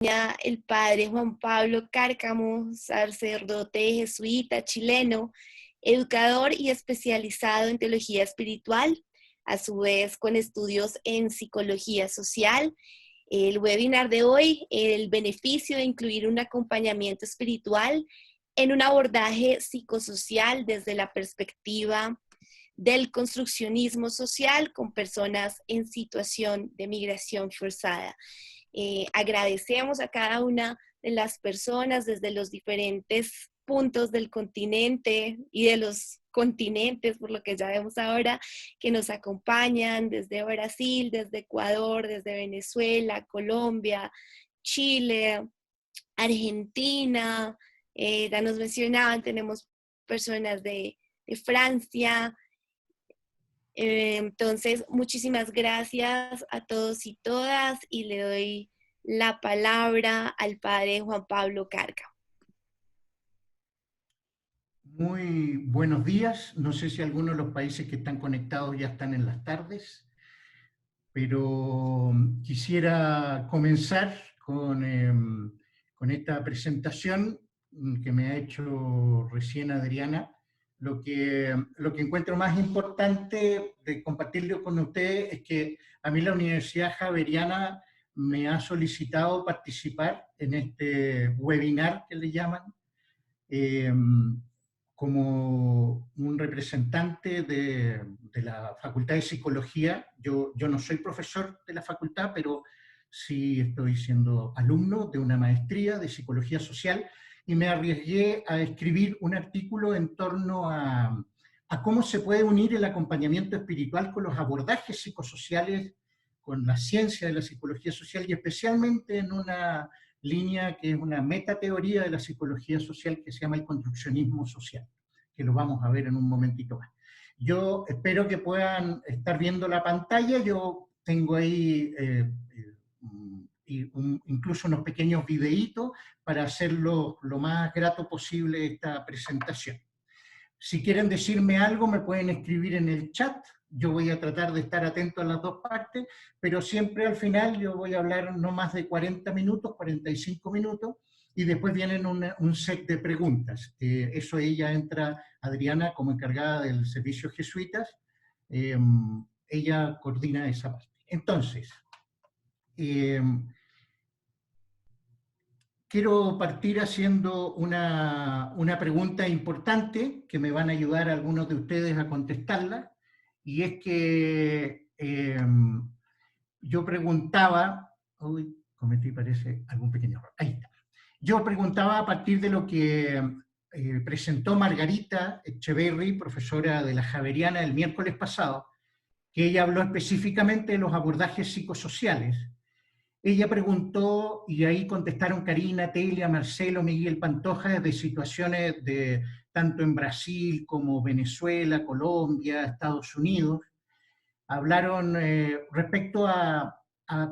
el padre Juan Pablo Cárcamo, sacerdote jesuita chileno, educador y especializado en teología espiritual, a su vez con estudios en psicología social. El webinar de hoy, el beneficio de incluir un acompañamiento espiritual en un abordaje psicosocial desde la perspectiva del construccionismo social con personas en situación de migración forzada. Agradecemos a cada una de las personas desde los diferentes puntos del continente y de los continentes, por lo que ya vemos ahora, que nos acompañan desde Brasil, desde Ecuador, desde Venezuela, Colombia, Chile, Argentina, ya nos mencionaban, tenemos personas de Francia. Entonces, muchísimas gracias a todos y todas y le doy la palabra al padre Juan Pablo Cárcamo. Muy buenos días. No sé si algunos de los países que están conectados ya están en las tardes, pero quisiera comenzar con esta presentación que me ha hecho recién Adriana. Lo que encuentro más importante de compartirlo con ustedes es que a mí la Universidad Javeriana me ha solicitado participar en este webinar que le llaman, como un representante de la Facultad de Psicología. Yo no soy profesor de la facultad, pero sí estoy siendo alumno de una maestría de Psicología Social y me arriesgué a escribir un artículo en torno a cómo se puede unir el acompañamiento espiritual con los abordajes psicosociales, con la ciencia de la psicología social y especialmente en una línea que es una metateoría de la psicología social que se llama el construccionismo social, que lo vamos a ver en un momentito más. Yo espero que puedan estar viendo la pantalla. Yo tengo ahí incluso unos pequeños videitos para hacerlo lo más grato posible esta presentación. Si quieren decirme algo, me pueden escribir en el chat. Yo voy a tratar de estar atento a las dos partes, pero siempre al final yo voy a hablar no más de 40 minutos, 45 minutos, y después vienen un set de preguntas. Eso ella entra, Adriana, como encargada del servicio jesuitas, ella coordina esa parte. Entonces, quiero partir haciendo una pregunta importante que me van a ayudar algunos de ustedes a contestarla, y es que yo preguntaba, uy, cometí parece algún pequeño error, ahí está. Yo preguntaba a partir de lo que presentó Margarita Echeverry, profesora de la Javeriana el miércoles pasado, que ella habló específicamente de los abordajes psicosociales. Ella preguntó, y ahí contestaron Karina, Telia, Marcelo, Miguel Pantoja, de situaciones de tanto en Brasil como Venezuela, Colombia, Estados Unidos. Hablaron respecto a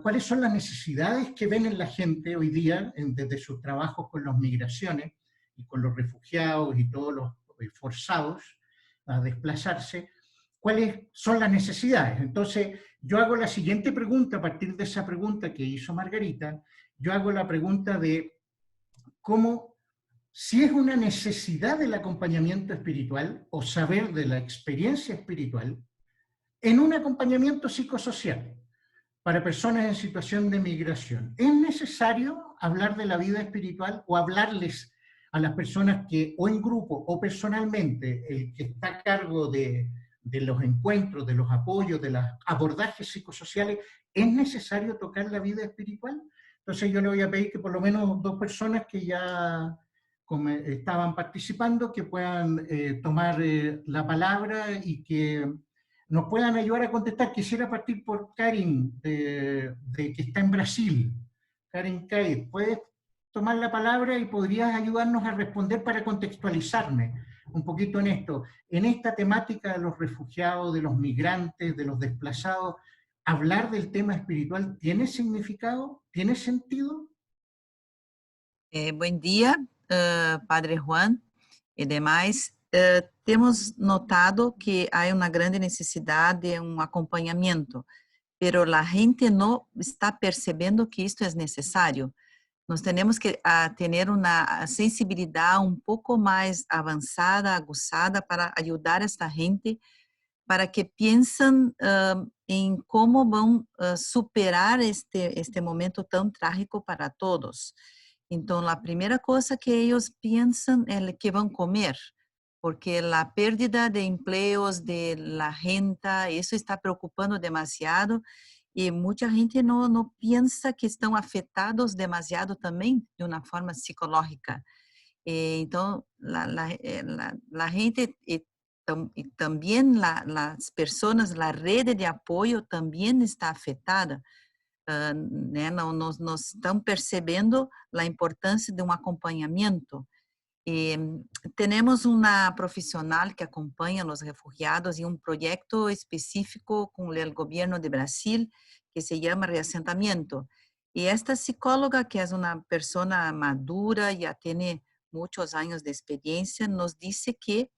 cuáles son las necesidades que ven en la gente hoy día desde sus trabajos con las migraciones y con los refugiados y todos los forzados a desplazarse. ¿Cuáles son las necesidades? Entonces, yo hago la siguiente pregunta a partir de esa pregunta que hizo Margarita. Yo hago la pregunta de cómo, si es una necesidad del acompañamiento espiritual o saber de la experiencia espiritual en un acompañamiento psicosocial para personas en situación de migración, ¿es necesario hablar de la vida espiritual o hablarles a las personas que, o en grupo o personalmente, el que está a cargo de los encuentros, de los apoyos, de los abordajes psicosociales, es necesario tocar la vida espiritual? Entonces yo le voy a pedir que por lo menos dos personas que ya estaban participando, que puedan tomar la palabra y que nos puedan ayudar a contestar. Quisiera partir por Karin, de que está en Brasil. Karin Caid, ¿puedes tomar la palabra y podrías ayudarnos a responder para contextualizarme un poquito en esto? En esta temática de los refugiados, de los migrantes, de los desplazados, ¿hablar del tema espiritual tiene significado? ¿Tiene sentido? Buen día, Padre Juan e demais. Temos notado que há uma grande necessidade de um acompanhamento, pero a gente não está percebendo que isto é necessário. Nós temos que ter uma sensibilidade um pouco mais avançada, aguçada, para ajudar esta gente, para que pensem em como vão superar este momento tão trágico para todos. Então, a primeira coisa que eles pensam é que vão comer, porque a pérdida de empleos, de la renta, isso está preocupando demasiado, e muita gente não pensa que estão afetados demasiado também de uma forma psicológica. Então, a gente e também as pessoas, a rede de apoio também está afetada. Né? Nós estamos percebendo a importância de um acompanhamento. Temos uma profissional que acompanha os refugiados em um projeto específico com o governo de Brasil que se chama Reassentamento. E esta psicóloga, que é uma pessoa madura, já tem muitos anos de experiência, nos disse que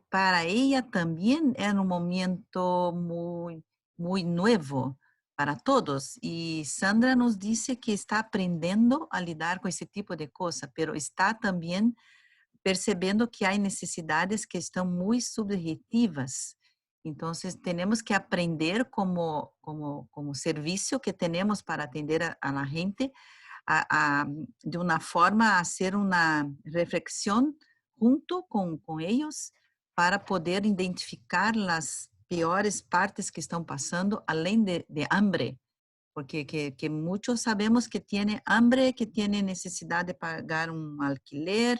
para ela também é um momento muito novo para todos. E Sandra nos disse que está aprendendo a lidar com esse tipo de coisa, mas está também percebendo que há necessidades que estão muito subjetivas. Então, temos que aprender como serviço que temos para atender a gente, de uma forma a fazer uma reflexão junto com eles, para poder identificar as piores partes que estão passando, além de hambre, porque que muitos sabemos que têm hambre, que têm necessidade de pagar um alquiler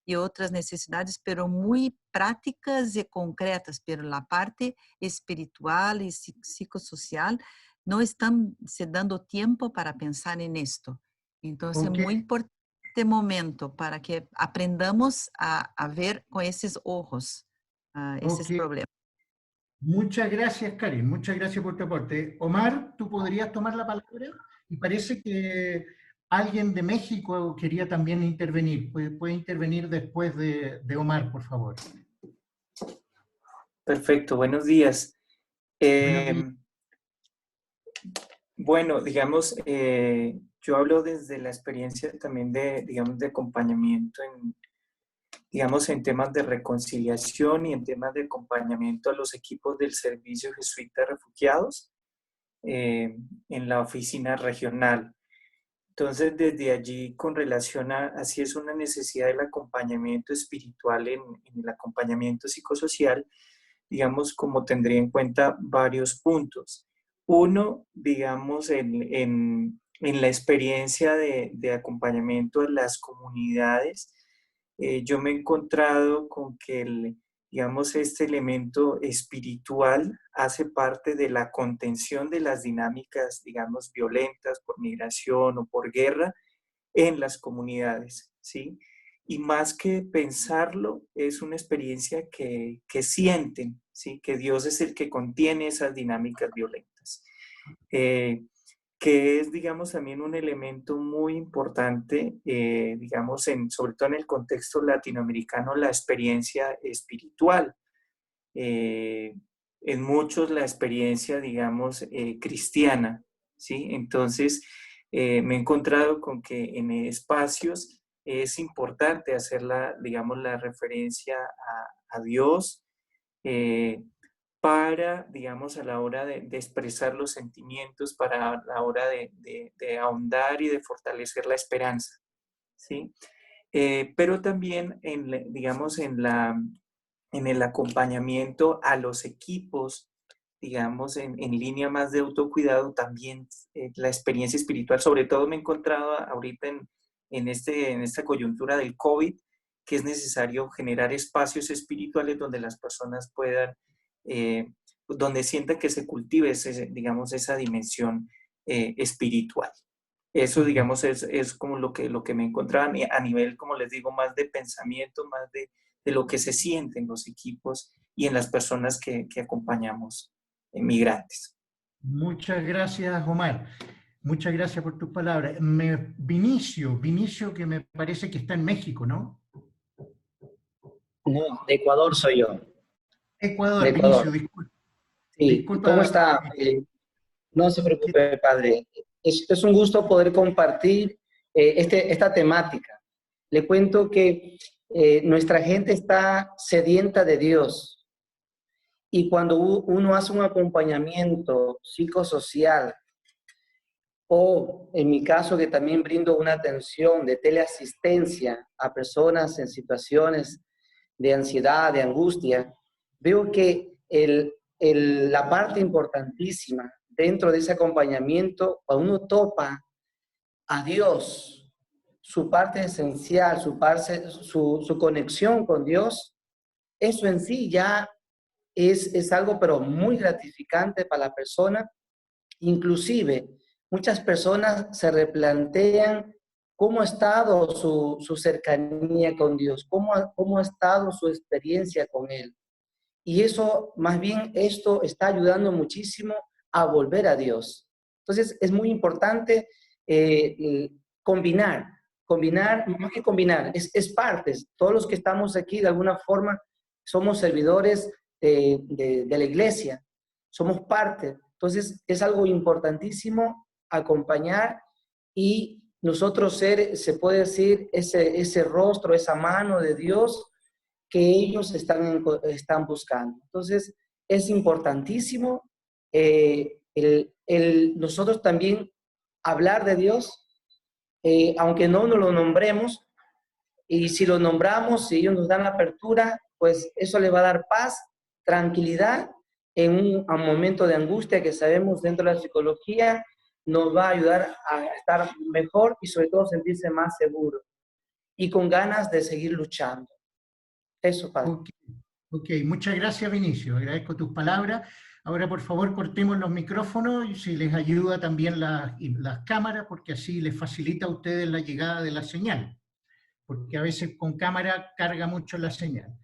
e outras necessidades, pero muito práticas e concretas, pero a parte espiritual e psicossocial não estão se dando tempo para pensar nisto. Então, é muito importante este momento para que aprendamos a ver com esses olhos esses problemas. Muchas gracias, Karen. Muchas gracias por tu aporte. Omar, ¿tú podrías tomar la palabra? Y parece que alguien de México quería también intervenir. Puede intervenir después de Omar, por favor. Perfecto, buenos días. Bueno, digamos, yo hablo desde la experiencia también de acompañamiento en temas de reconciliación y en temas de acompañamiento a los equipos del Servicio Jesuita de Refugiados en la oficina regional. Entonces, desde allí, con relación a si es una necesidad del acompañamiento espiritual en el acompañamiento psicosocial, digamos, como tendría en cuenta varios puntos. Uno, digamos, en la experiencia de acompañamiento a las comunidades, yo me he encontrado con que digamos, este elemento espiritual hace parte de la contención de las dinámicas, digamos, violentas por migración o por guerra en las comunidades, ¿sí? Y más que pensarlo, es una experiencia que sienten, ¿sí? Que Dios es el que contiene esas dinámicas violentas. Que es, digamos, también un elemento muy importante, digamos, sobre todo en el contexto latinoamericano, la experiencia espiritual. En muchos la experiencia, digamos, cristiana, ¿sí? Entonces, me he encontrado con que en espacios es importante hacer digamos, la referencia a Dios, para, digamos, a la hora de expresar los sentimientos, para la hora de ahondar y de fortalecer la esperanza, ¿sí? Pero también, digamos, en el acompañamiento a los equipos, digamos, en línea más de autocuidado, también la experiencia espiritual. Sobre todo me he encontrado ahorita en esta coyuntura del COVID, que es necesario generar espacios espirituales donde las personas puedan donde sientan que se cultive digamos, esa dimensión espiritual. Eso, digamos, es como lo que me encontraba a nivel, como les digo, más de pensamiento, más de lo que se siente en los equipos y en las personas que acompañamos migrantes. Muchas gracias, Omar. Muchas gracias por tus palabras. Vinicio, que me parece que está en México, ¿no? No, de Ecuador soy yo. Ecuador, de Ecuador. Vinicio, disculpa. Sí, Disculpa. ¿Cómo está? No se preocupe, padre. Es un gusto poder compartir esta temática. Le cuento que nuestra gente está sedienta de Dios, y cuando uno hace un acompañamiento psicosocial, o en mi caso que también brindo una atención de teleasistencia a personas en situaciones de ansiedad, de angustia, veo que la parte importantísima dentro de ese acompañamiento, cuando uno topa a Dios, su parte esencial, su conexión con Dios, eso en sí ya es algo pero muy gratificante para la persona. Inclusive, muchas personas se replantean cómo ha estado su cercanía con Dios, cómo ha estado su experiencia con Él. Y eso, más bien, esto está ayudando muchísimo a volver a Dios. Entonces, es muy importante combinar, más que combinar, es partes. Todos los que estamos aquí, de alguna forma, somos servidores de la iglesia, somos parte. Entonces, es algo importantísimo acompañar y nosotros ser, se puede decir, ese rostro, esa mano de Dios que ellos están buscando. Entonces, es importantísimo nosotros también hablar de Dios, aunque no nos lo nombremos, y si lo nombramos, si ellos nos dan la apertura, pues eso le va a dar paz, tranquilidad en un momento de angustia que sabemos dentro de la psicología nos va a ayudar a estar mejor y sobre todo sentirse más seguro y con ganas de seguir luchando. Eso, padre. Ok, muchas gracias, Vinicio. Agradezco tus palabras. Ahora, por favor, cortemos los micrófonos y si les ayuda también las cámaras, porque así les facilita a ustedes la llegada de la señal, porque a veces con cámara carga mucho la señal.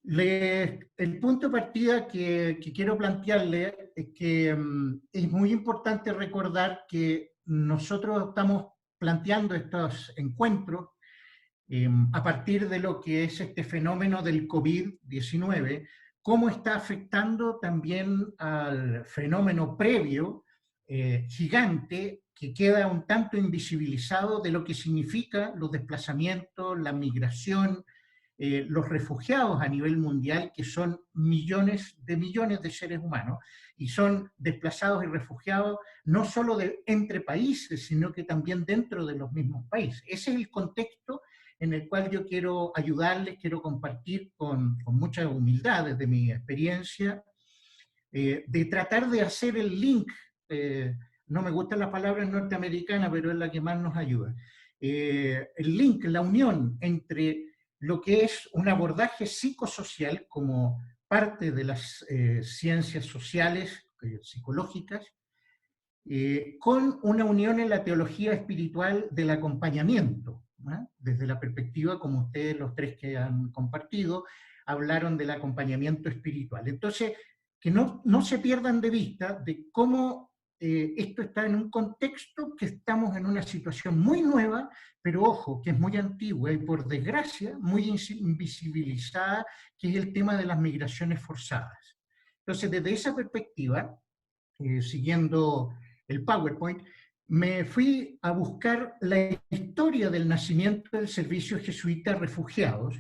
El punto de partida que quiero plantearle es que es muy importante recordar que nosotros estamos planteando estos encuentros a partir de lo que es este fenómeno del COVID-19, cómo está afectando también al fenómeno previo, gigante, que queda un tanto invisibilizado de lo que significa los desplazamientos, la migración, los refugiados a nivel mundial, que son millones de seres humanos, y son desplazados y refugiados no solo entre países, sino que también dentro de los mismos países. Ese es el contexto en el cual yo quiero ayudarles, quiero compartir con mucha humildad desde mi experiencia, de tratar de hacer el link, no me gusta la palabra norteamericana, pero es la que más nos ayuda, el link, la unión entre lo que es un abordaje psicosocial como parte de las ciencias sociales, psicológicas, con una unión en la teología espiritual del acompañamiento, ¿no? Desde la perspectiva, como ustedes los tres que han compartido, hablaron del acompañamiento espiritual. Entonces, que no se pierdan de vista de cómo esto está en un contexto que estamos en una situación muy nueva, pero ojo, que es muy antigua y por desgracia muy invisibilizada, que es el tema de las migraciones forzadas. Entonces, desde esa perspectiva, siguiendo el PowerPoint, me fui a buscar la historia del nacimiento del servicio jesuita Refugiados,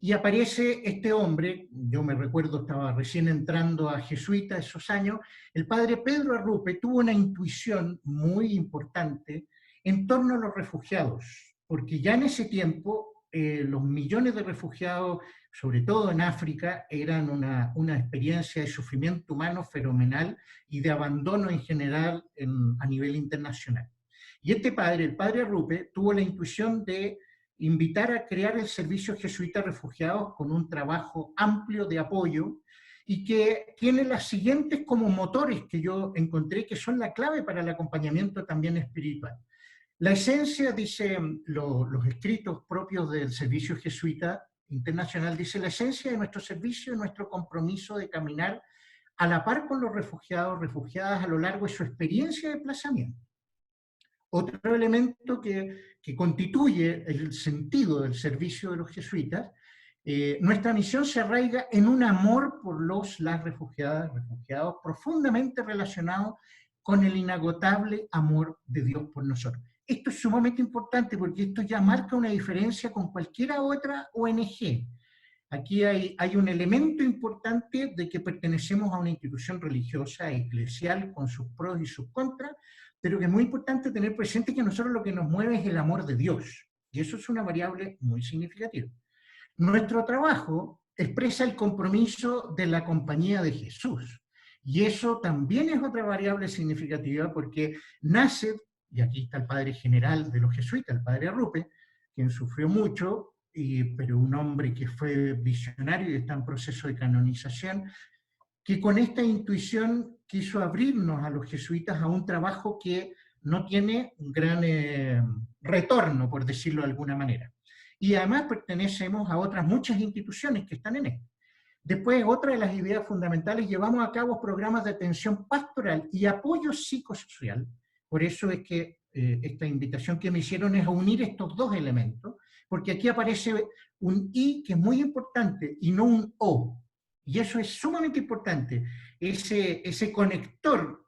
y aparece este hombre, yo me recuerdo, estaba recién entrando a jesuita esos años, el padre Pedro Arrupe tuvo una intuición muy importante en torno a los refugiados, porque ya en ese tiempo los millones de refugiados, sobre todo en África, eran una experiencia de sufrimiento humano fenomenal y de abandono en general a nivel internacional. Y este padre, el padre Arrupe, tuvo la intuición de invitar a crear el servicio jesuita Refugiados con un trabajo amplio de apoyo y que tiene las siguientes como motores que yo encontré que son la clave para el acompañamiento también espiritual. La esencia, dicen los escritos propios del servicio jesuita internacional, dice: la esencia de nuestro servicio es nuestro compromiso de caminar a la par con los refugiados, refugiadas a lo largo de su experiencia de desplazamiento. Otro elemento que constituye el sentido del servicio de los jesuitas, nuestra misión se arraiga en un amor por las refugiadas, refugiados, profundamente relacionado con el inagotable amor de Dios por nosotros. esto es sumamente importante porque esto ya marca una diferencia con cualquier otra ONG. Aquí hay un elemento importante de que pertenecemos a una institución religiosa, eclesial, con sus pros y sus contras, pero que es muy importante tener presente que a nosotros lo que nos mueve es el amor de Dios, y eso es una variable muy significativa. Nuestro trabajo expresa el compromiso de la compañía de Jesús, y eso también es otra variable significativa porque nace, y aquí está el padre general de los jesuitas, el padre Arrupe, quien sufrió mucho, pero un hombre que fue visionario y está en proceso de canonización, que con esta intuición quiso abrirnos a los jesuitas a un trabajo que no tiene un gran retorno, por decirlo de alguna manera. Y además pertenecemos a otras muchas instituciones que están en esto. Después, otra de las ideas fundamentales, llevamos a cabo programas de atención pastoral y apoyo psicosocial. Por eso es que esta invitación que me hicieron es a unir estos dos elementos, porque aquí aparece un I que es muy importante y no un O. Y eso es sumamente importante. Ese conector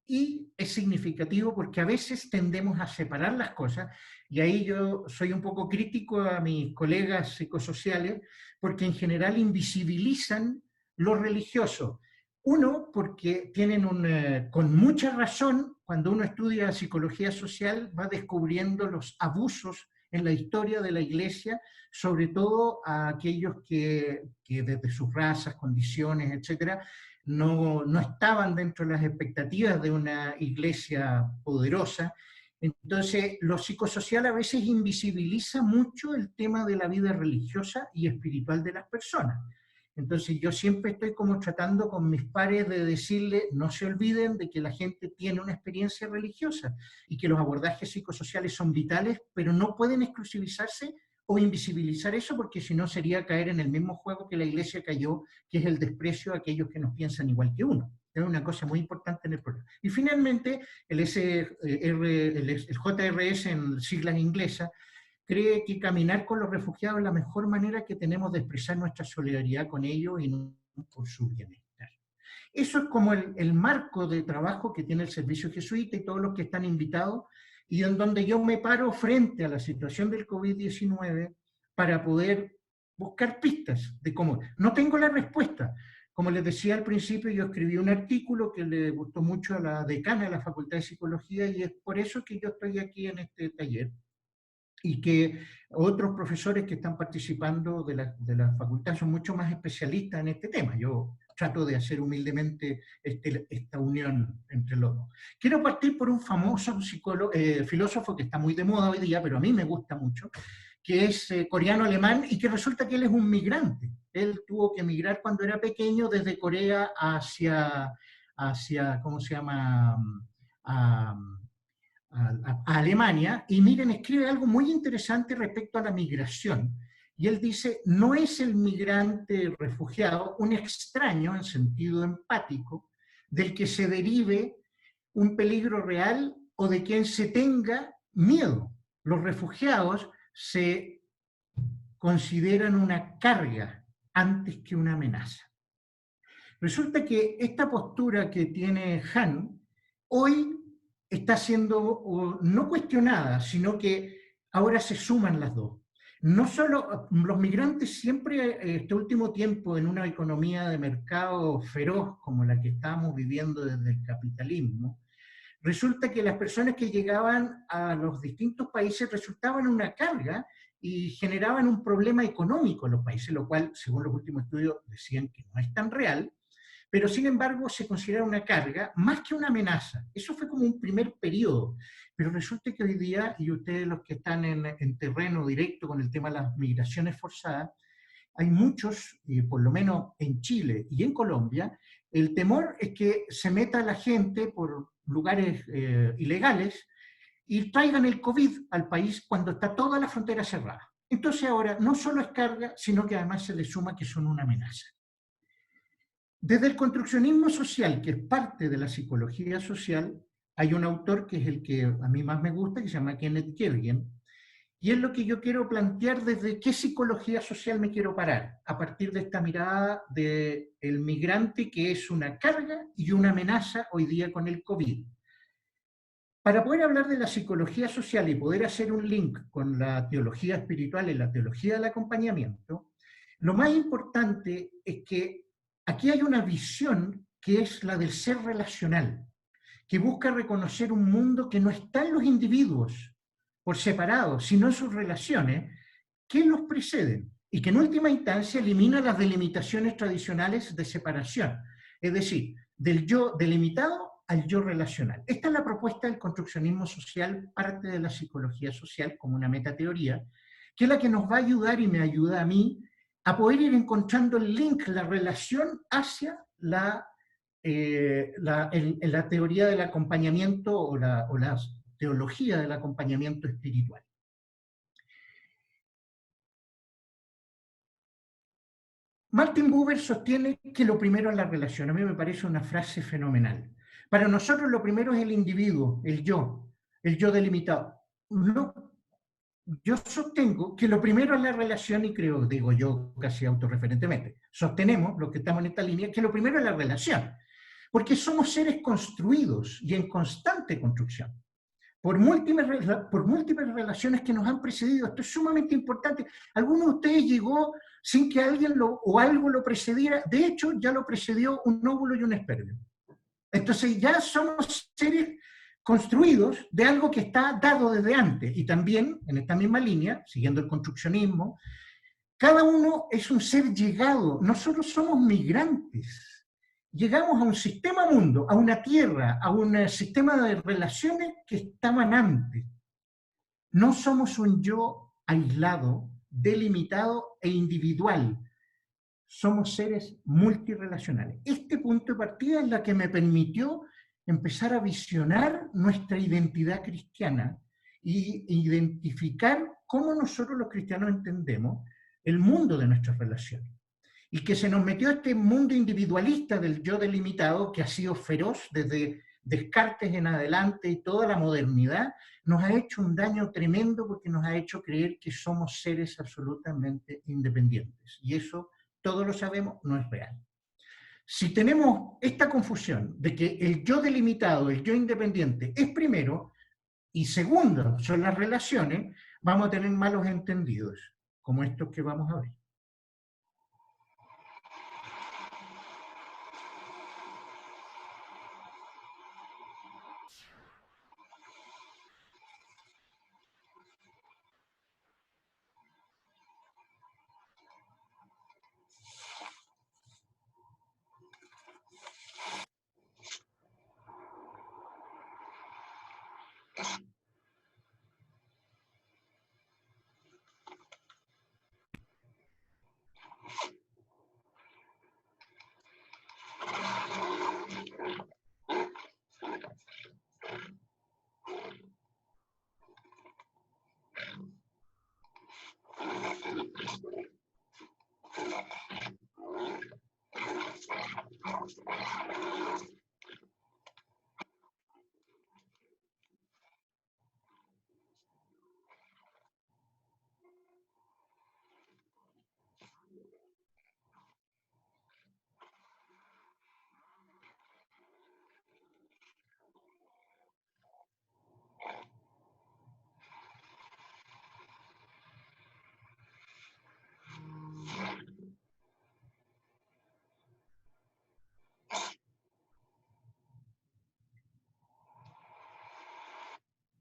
I es significativo porque a veces tendemos a separar las cosas, y ahí yo soy un poco crítico a mis colegas psicosociales, porque en general invisibilizan lo religioso. Uno, porque tienen con mucha razón, cuando uno estudia psicología social, va descubriendo los abusos en la historia de la Iglesia, sobre todo a aquellos que desde sus razas, condiciones, etcétera, no estaban dentro de las expectativas de una Iglesia poderosa. Entonces, lo psicosocial a veces invisibiliza mucho el tema de la vida religiosa y espiritual de las personas. Entonces, yo siempre estoy como tratando con mis pares de decirle, no se olviden de que la gente tiene una experiencia religiosa y que los abordajes psicosociales son vitales, pero no pueden exclusivizarse o invisibilizar eso, porque si no sería caer en el mismo juego que la Iglesia cayó, que es el desprecio a aquellos que nos piensan igual que uno. Es una cosa muy importante en el programa. Y finalmente, el JRS en siglas inglesas, cree que caminar con los refugiados es la mejor manera que tenemos de expresar nuestra solidaridad con ellos y no por su bienestar. Eso es como el marco de trabajo que tiene el servicio jesuita y todos los que están invitados, y en donde yo me paro frente a la situación del COVID-19 para poder buscar pistas de cómo. No tengo la respuesta. Como les decía al principio, yo escribí un artículo que le gustó mucho a la decana de la Facultad de Psicología, y es por eso que yo estoy aquí en este taller, y que otros profesores que están participando de la facultad son mucho más especialistas en este tema. Yo trato de hacer humildemente esta unión entre los dos. Quiero partir por un famoso filósofo que está muy de moda hoy día, pero a mí me gusta mucho, que es coreano-alemán, y que resulta que él es un migrante. Él tuvo que emigrar cuando era pequeño desde Corea hacia ¿cómo se llama?, a Alemania, y miren, escribe algo muy interesante respecto a la migración. Y él dice, no es el migrante refugiado un extraño en sentido empático del que se derive un peligro real o de quien se tenga miedo. Los refugiados se consideran una carga antes que una amenaza. Resulta que esta postura que tiene Han hoy está siendo no cuestionada, sino que ahora se suman las dos. No solo los migrantes siempre, este último tiempo, en una economía de mercado feroz como la que estamos viviendo desde el capitalismo, resulta que las personas que llegaban a los distintos países resultaban una carga y generaban un problema económico en los países, lo cual, según los últimos estudios, decían que no es tan real, pero sin embargo se considera una carga más que una amenaza. Eso fue como un primer periodo, pero resulta que hoy día, y ustedes los que están en terreno directo con el tema de las migraciones forzadas, hay muchos, por lo menos en Chile y en Colombia, el temor es que se meta la gente por lugares ilegales y traigan el COVID al país cuando está toda la frontera cerrada. Entonces ahora no solo es carga, sino que además se le suma que son una amenaza. Desde el construccionismo social, que es parte de la psicología social, hay un autor que es el que a mí más me gusta, que se llama Kenneth Kerrigan, y es lo que yo quiero plantear desde qué psicología social me quiero parar, a partir de esta mirada del migrante que es una carga y una amenaza hoy día con el COVID. Para poder hablar de la psicología social y poder hacer un link con la teología espiritual y la teología del acompañamiento, lo más importante es que aquí hay una visión que es la del ser relacional, que busca reconocer un mundo que no está en los individuos por separado, sino en sus relaciones que los preceden y que en última instancia elimina las delimitaciones tradicionales de separación, es decir, del yo delimitado al yo relacional. Esta es la propuesta del construccionismo social, parte de la psicología social como una metateoría, que es la que nos va a ayudar y me ayuda a mí a poder ir encontrando el link, la relación hacia la teoría del acompañamiento o la teología del acompañamiento espiritual. Martin Buber sostiene que lo primero es la relación. A mí me parece una frase fenomenal. Para nosotros lo primero es el individuo, el yo delimitado. No, yo sostengo que lo primero es la relación y creo, digo yo casi autorreferentemente, sostenemos, los que estamos en esta línea, que lo primero es la relación. Porque somos seres construidos y en constante construcción. Por múltiples relaciones que nos han precedido. Esto es sumamente importante. ¿Alguno de ustedes llegó sin que alguien o algo lo precediera? De hecho, ya lo precedió un óvulo y un espermio. Entonces ya somos seres construidos de algo que está dado desde antes. Y también, en esta misma línea, siguiendo el construccionismo, cada uno es un ser llegado. Nosotros somos migrantes. Llegamos a un sistema mundo, a una tierra, a un sistema de relaciones que estaban antes. No somos un yo aislado, delimitado e individual. Somos seres multirrelacionales. Este punto de partida es la que me permitió empezar a visionar nuestra identidad cristiana y identificar cómo nosotros los cristianos entendemos el mundo de nuestras relaciones. Y que se nos metió este mundo individualista del yo delimitado, que ha sido feroz desde Descartes en adelante y toda la modernidad, nos ha hecho un daño tremendo porque nos ha hecho creer que somos seres absolutamente independientes. Y eso, todos lo sabemos, no es real. Si tenemos esta confusión de que el yo delimitado, el yo independiente, es primero, y segundo son las relaciones, vamos a tener malos entendidos, como estos que vamos a ver.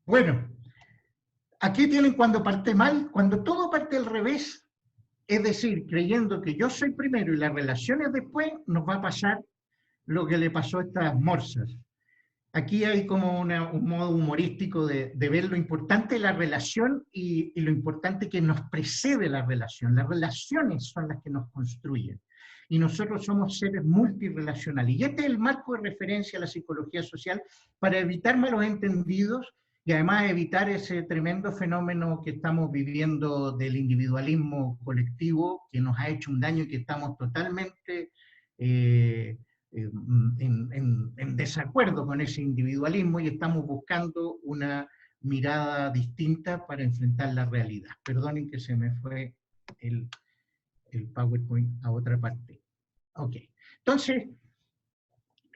Bueno, aquí tienen cuando parte mal, cuando todo parte al revés, es decir, creyendo que yo soy primero y las relaciones después, nos va a pasar lo que le pasó a estas morsas. Aquí hay como un modo humorístico de ver lo importante de la relación y lo importante que nos precede la relación. Las relaciones son las que nos construyen. Y nosotros somos seres multirelacionales. Y este es el marco de referencia a la psicología social para evitar malos entendidos y además evitar ese tremendo fenómeno que estamos viviendo del individualismo colectivo, que nos ha hecho un daño y que estamos totalmente en desacuerdo con ese individualismo y estamos buscando una mirada distinta para enfrentar la realidad. Perdonen que se me fue el PowerPoint a otra parte. Ok, entonces,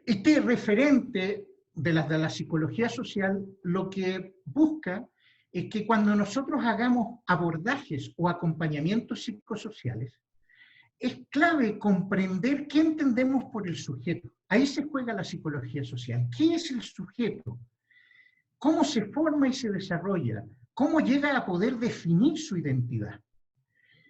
este referente de la psicología social, lo que busca es que cuando nosotros hagamos abordajes o acompañamientos psicosociales, es clave comprender qué entendemos por el sujeto. Ahí se juega la psicología social. ¿Qué es el sujeto? ¿Cómo se forma y se desarrolla? ¿Cómo llega a poder definir su identidad?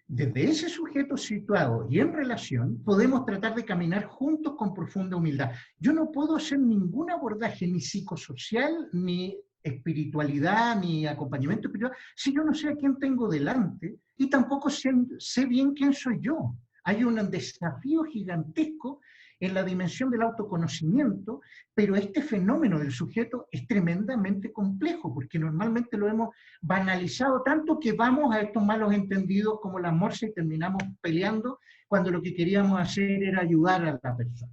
Desde ese sujeto situado y en relación, podemos tratar de caminar juntos con profunda humildad. Yo no puedo hacer ningún abordaje, ni psicosocial, ni espiritualidad, ni acompañamiento espiritual, si yo no sé a quién tengo delante y tampoco sé bien quién soy yo. Hay un desafío gigantesco en la dimensión del autoconocimiento, pero este fenómeno del sujeto es tremendamente complejo, porque normalmente lo hemos banalizado tanto que vamos a estos malos entendidos como la morsa y terminamos peleando cuando lo que queríamos hacer era ayudar a la persona.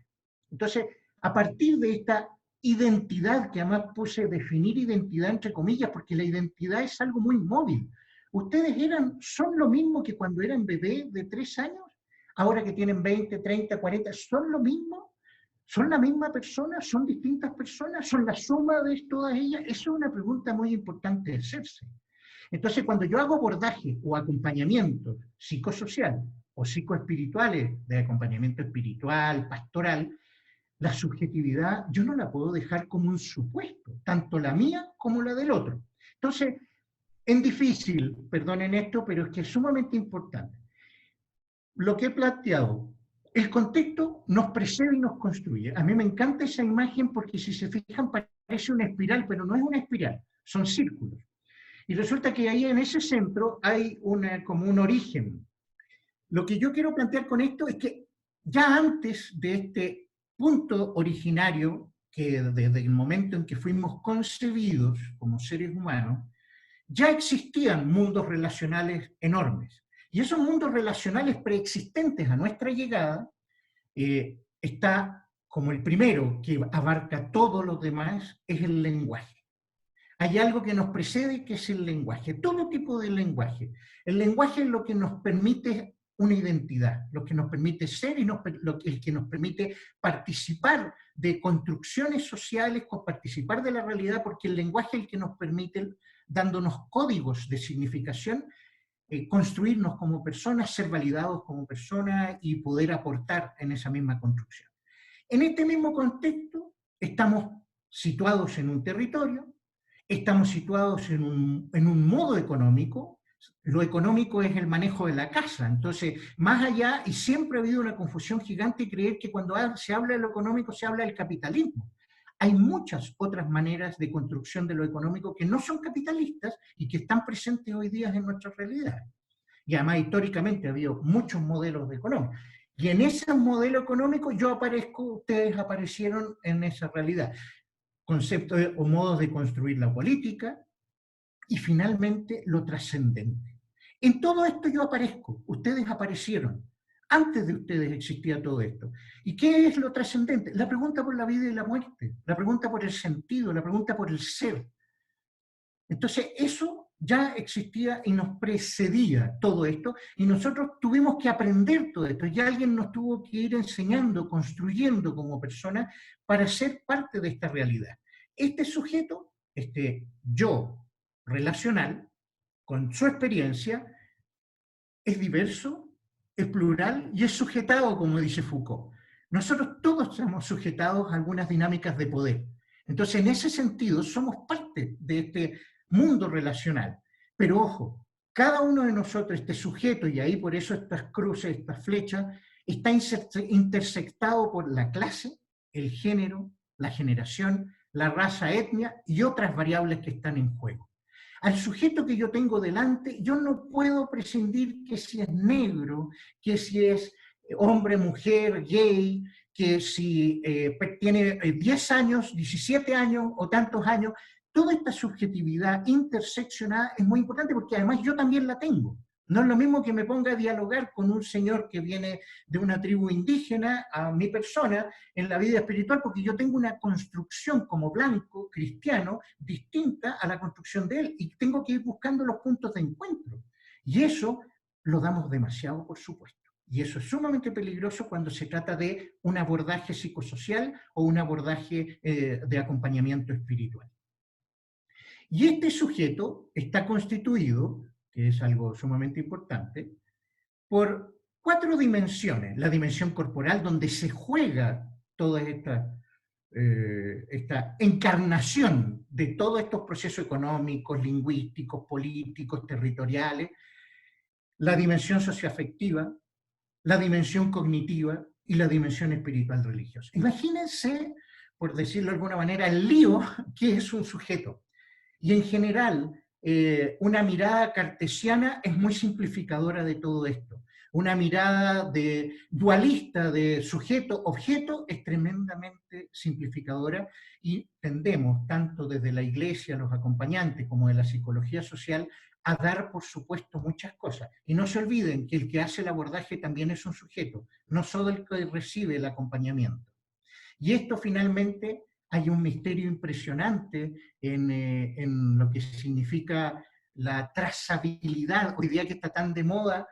Entonces, a partir de esta identidad, que además puse definir identidad entre comillas, porque la identidad es algo muy móvil. Ustedes son lo mismo que cuando eran bebés de 3 años, ahora que tienen 20, 30, 40, ¿son lo mismo? ¿Son la misma persona? ¿Son distintas personas? ¿Son la suma de todas ellas? Esa es una pregunta muy importante de hacerse. Entonces, cuando yo hago abordaje o acompañamiento psicosocial o psicoespirituales, de acompañamiento espiritual, pastoral, la subjetividad yo no la puedo dejar como un supuesto, tanto la mía como la del otro. Entonces, es difícil, perdonen esto, pero es que es sumamente importante. Lo que he planteado, el contexto nos precede y nos construye. A mí me encanta esa imagen porque si se fijan parece una espiral, pero no es una espiral, son círculos. Y resulta que ahí en ese centro hay como un origen. Lo que yo quiero plantear con esto es que ya antes de este punto originario, que desde el momento en que fuimos concebidos como seres humanos, ya existían mundos relacionales enormes. Y esos mundos relacionales preexistentes a nuestra llegada, está como el primero que abarca todos los demás, es el lenguaje. Hay algo que nos precede que es el lenguaje, todo tipo de lenguaje. El lenguaje es lo que nos permite una identidad, lo que nos permite ser y el que nos permite participar de construcciones sociales, participar de la realidad, porque el lenguaje es el que nos permite, dándonos códigos de significación, construirnos como personas, ser validados como personas y poder aportar en esa misma construcción. En este mismo contexto estamos situados en un territorio, estamos situados en un modo económico. Lo económico es el manejo de la casa, entonces más allá, y siempre ha habido una confusión gigante creer que cuando se habla de lo económico se habla del capitalismo. Hay muchas otras maneras de construcción de lo económico que no son capitalistas y que están presentes hoy día en nuestra realidad. Y además históricamente ha habido muchos modelos económicos. Y en ese modelo económico yo aparezco, ustedes aparecieron en esa realidad. Conceptos o modos de construir la política y finalmente lo trascendente. En todo esto yo aparezco, ustedes aparecieron. Antes de ustedes existía todo esto. ¿Y qué es lo trascendente? La pregunta por la vida y la muerte, la pregunta por el sentido, la pregunta por el ser. Entonces eso ya existía y nos precedía todo esto, y nosotros tuvimos que aprender todo esto, y alguien nos tuvo que ir enseñando, construyendo como personas para ser parte de esta realidad. Este sujeto, este yo relacional, con su experiencia, es diverso, es plural y es sujetado, como dice Foucault. Nosotros todos estamos sujetados a algunas dinámicas de poder. Entonces, en ese sentido, somos parte de este mundo relacional. Pero ojo, cada uno de nosotros, este sujeto, y ahí por eso estas cruces, estas flechas, está intersectado por la clase, el género, la generación, la raza, etnia y otras variables que están en juego. Al sujeto que yo tengo delante, yo no puedo prescindir que si es negro, que si es hombre, mujer, gay, que si tiene 10 años, 17 años o tantos años. Toda esta subjetividad interseccionada es muy importante porque además yo también la tengo. No es lo mismo que me ponga a dialogar con un señor que viene de una tribu indígena a mi persona en la vida espiritual, porque yo tengo una construcción como blanco, cristiano, distinta a la construcción de él, y tengo que ir buscando los puntos de encuentro. Y eso lo damos demasiado por supuesto. Y eso es sumamente peligroso cuando se trata de un abordaje psicosocial o un abordaje de acompañamiento espiritual. Y este sujeto está constituido, que es algo sumamente importante, por 4 dimensiones. La dimensión corporal, donde se juega toda esta encarnación de todos estos procesos económicos, lingüísticos, políticos, territoriales. La dimensión socioafectiva, la dimensión cognitiva y la dimensión espiritual religiosa. Imagínense, por decirlo de alguna manera, el lío que es un sujeto. Y en general, una mirada cartesiana es muy simplificadora de todo esto. Una mirada dualista de sujeto-objeto es tremendamente simplificadora y tendemos, tanto desde la iglesia, los acompañantes, como de la psicología social, a dar, por supuesto, muchas cosas. Y no se olviden que el que hace el abordaje también es un sujeto, no solo el que recibe el acompañamiento. Y esto finalmente hay un misterio impresionante en lo que significa la trazabilidad, hoy día que está tan de moda,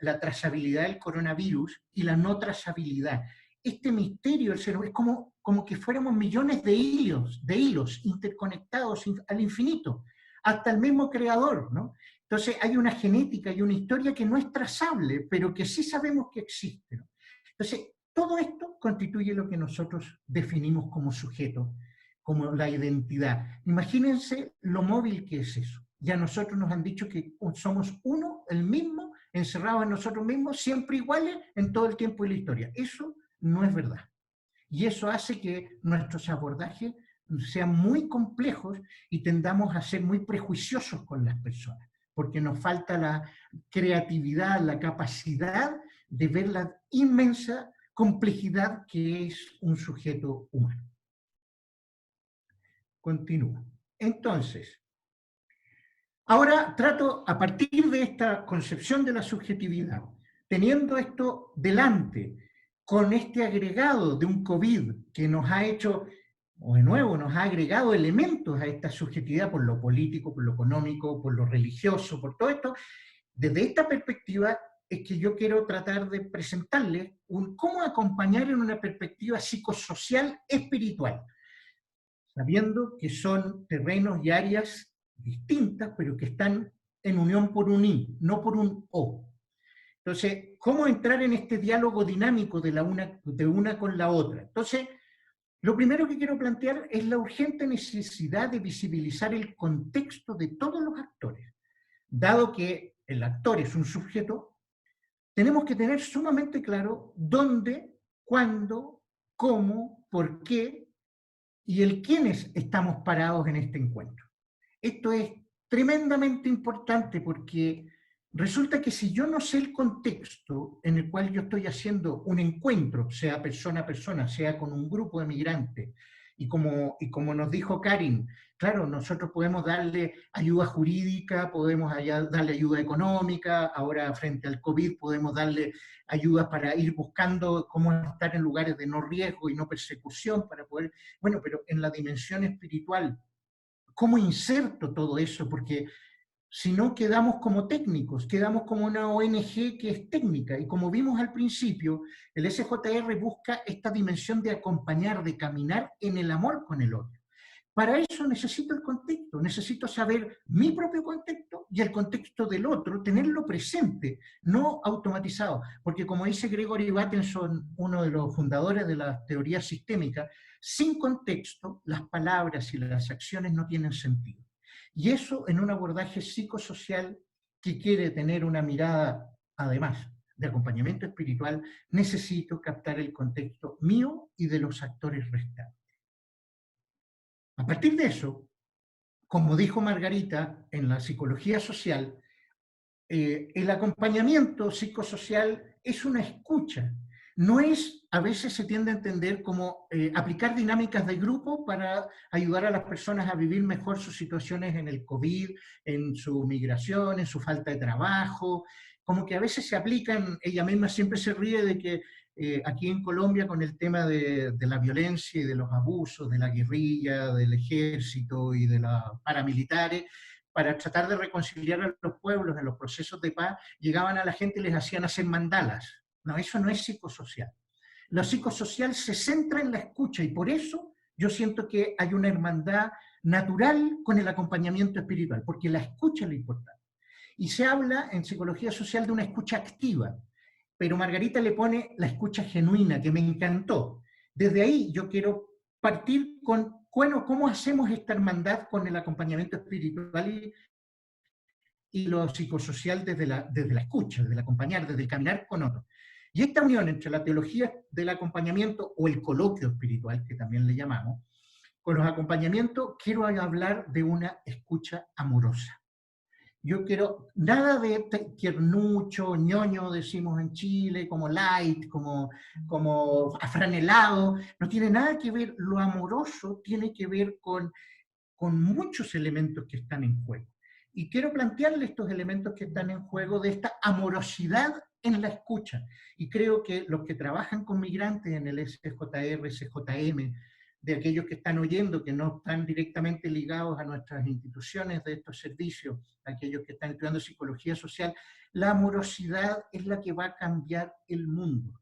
la trazabilidad del coronavirus y la no trazabilidad. Este misterio del cerebro es como que fuéramos millones de hilos interconectados al infinito, hasta el mismo creador, ¿no? Entonces hay una genética y una historia que no es trazable, pero que sí sabemos que existe, ¿no? Entonces, todo esto constituye lo que nosotros definimos como sujeto, como la identidad. Imagínense lo móvil que es eso. Ya nosotros nos han dicho que somos uno, el mismo, encerrados en nosotros mismos, siempre iguales en todo el tiempo de la historia. Eso no es verdad. Y eso hace que nuestros abordajes sean muy complejos y tendamos a ser muy prejuiciosos con las personas, porque nos falta la creatividad, la capacidad de ver la inmensa complejidad que es un sujeto humano. Continúo. Entonces, ahora trato, a partir de esta concepción de la subjetividad, teniendo esto delante, con este agregado de un COVID que nos ha hecho, o de nuevo, nos ha agregado elementos a esta subjetividad por lo político, por lo económico, por lo religioso, por todo esto, desde esta perspectiva es que yo quiero tratar de presentarles cómo acompañar en una perspectiva psicosocial espiritual, sabiendo que son terrenos y áreas distintas, pero que están en unión por un I, no por un O. Entonces, ¿cómo entrar en este diálogo dinámico de una con la otra? Entonces, lo primero que quiero plantear es la urgente necesidad de visibilizar el contexto de todos los actores. Dado que el actor es un sujeto, tenemos que tener sumamente claro dónde, cuándo, cómo, por qué y el quiénes estamos parados en este encuentro. Esto es tremendamente importante porque resulta que si yo no sé el contexto en el cual yo estoy haciendo un encuentro, sea persona a persona, sea con un grupo de migrantes, y como nos dijo Karin, claro, nosotros podemos darle ayuda jurídica, podemos darle ayuda económica, ahora frente al COVID podemos darle ayuda para ir buscando cómo estar en lugares de no riesgo y no persecución, para poder, bueno, pero en la dimensión espiritual, ¿cómo inserto todo eso? Porque si no quedamos como técnicos, quedamos como una ONG que es técnica, y como vimos al principio, el SJR busca esta dimensión de acompañar, de caminar en el amor con el otro. Para eso necesito el contexto, necesito saber mi propio contexto y el contexto del otro, tenerlo presente, no automatizado, porque como dice Gregory Bateson, uno de los fundadores de la teoría sistémica, sin contexto las palabras y las acciones no tienen sentido. Y eso en un abordaje psicosocial que quiere tener una mirada, además de acompañamiento espiritual, necesito captar el contexto mío y de los actores restantes. A partir de eso, como dijo Margarita en la psicología social, el acompañamiento psicosocial es una escucha. No es, a veces se tiende a entender como aplicar dinámicas de grupo para ayudar a las personas a vivir mejor sus situaciones en el COVID, en su migración, en su falta de trabajo, como que a veces se aplican, ella misma siempre se ríe de que aquí en Colombia con el tema de la violencia y de los abusos, de la guerrilla, del ejército y de los paramilitares, para tratar de reconciliar a los pueblos en los procesos de paz, llegaban a la gente y les hacían hacer mandalas. No, eso no es psicosocial. Lo psicosocial se centra en la escucha y por eso yo siento que hay una hermandad natural con el acompañamiento espiritual, porque la escucha es lo importante. Y se habla en psicología social de una escucha activa, pero Margarita le pone la escucha genuina, que me encantó. Desde ahí yo quiero partir con, bueno, ¿cómo hacemos esta hermandad con el acompañamiento espiritual y lo psicosocial desde la escucha, desde el acompañar, desde el caminar con otros? Y esta unión entre la teología del acompañamiento o el coloquio espiritual, que también le llamamos, con los acompañamientos, quiero hablar de una escucha amorosa. Yo quiero, nada de tiernucho, ñoño, decimos en Chile, como light, como afranelado, no tiene nada que ver, lo amoroso tiene que ver con muchos elementos que están en juego. Y quiero plantearle estos elementos que están en juego de esta amorosidad en la escucha. Y creo que los que trabajan con migrantes en el SJR, SJM, de aquellos que están oyendo, que no están directamente ligados a nuestras instituciones de estos servicios, aquellos que están estudiando psicología social, la amorosidad es la que va a cambiar el mundo.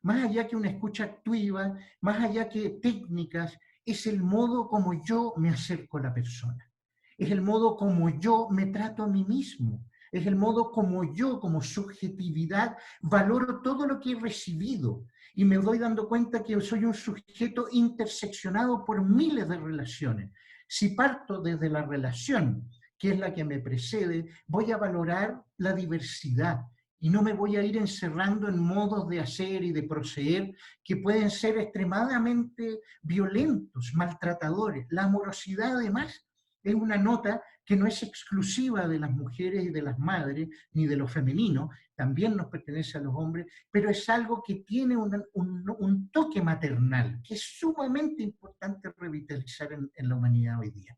Más allá que una escucha activa, más allá que técnicas, es el modo como yo me acerco a la persona. Es el modo como yo me trato a mí mismo. Es el modo como yo, como subjetividad, valoro todo lo que he recibido y me doy dando cuenta que soy un sujeto interseccionado por miles de relaciones. Si parto desde la relación, que es la que me precede, voy a valorar la diversidad y no me voy a ir encerrando en modos de hacer y de proceder que pueden ser extremadamente violentos, maltratadores. La amorosidad, además, es una nota que no es exclusiva de las mujeres y de las madres, ni de lo femenino, también nos pertenece a los hombres, pero es algo que tiene un toque maternal, que es sumamente importante revitalizar en la humanidad hoy día.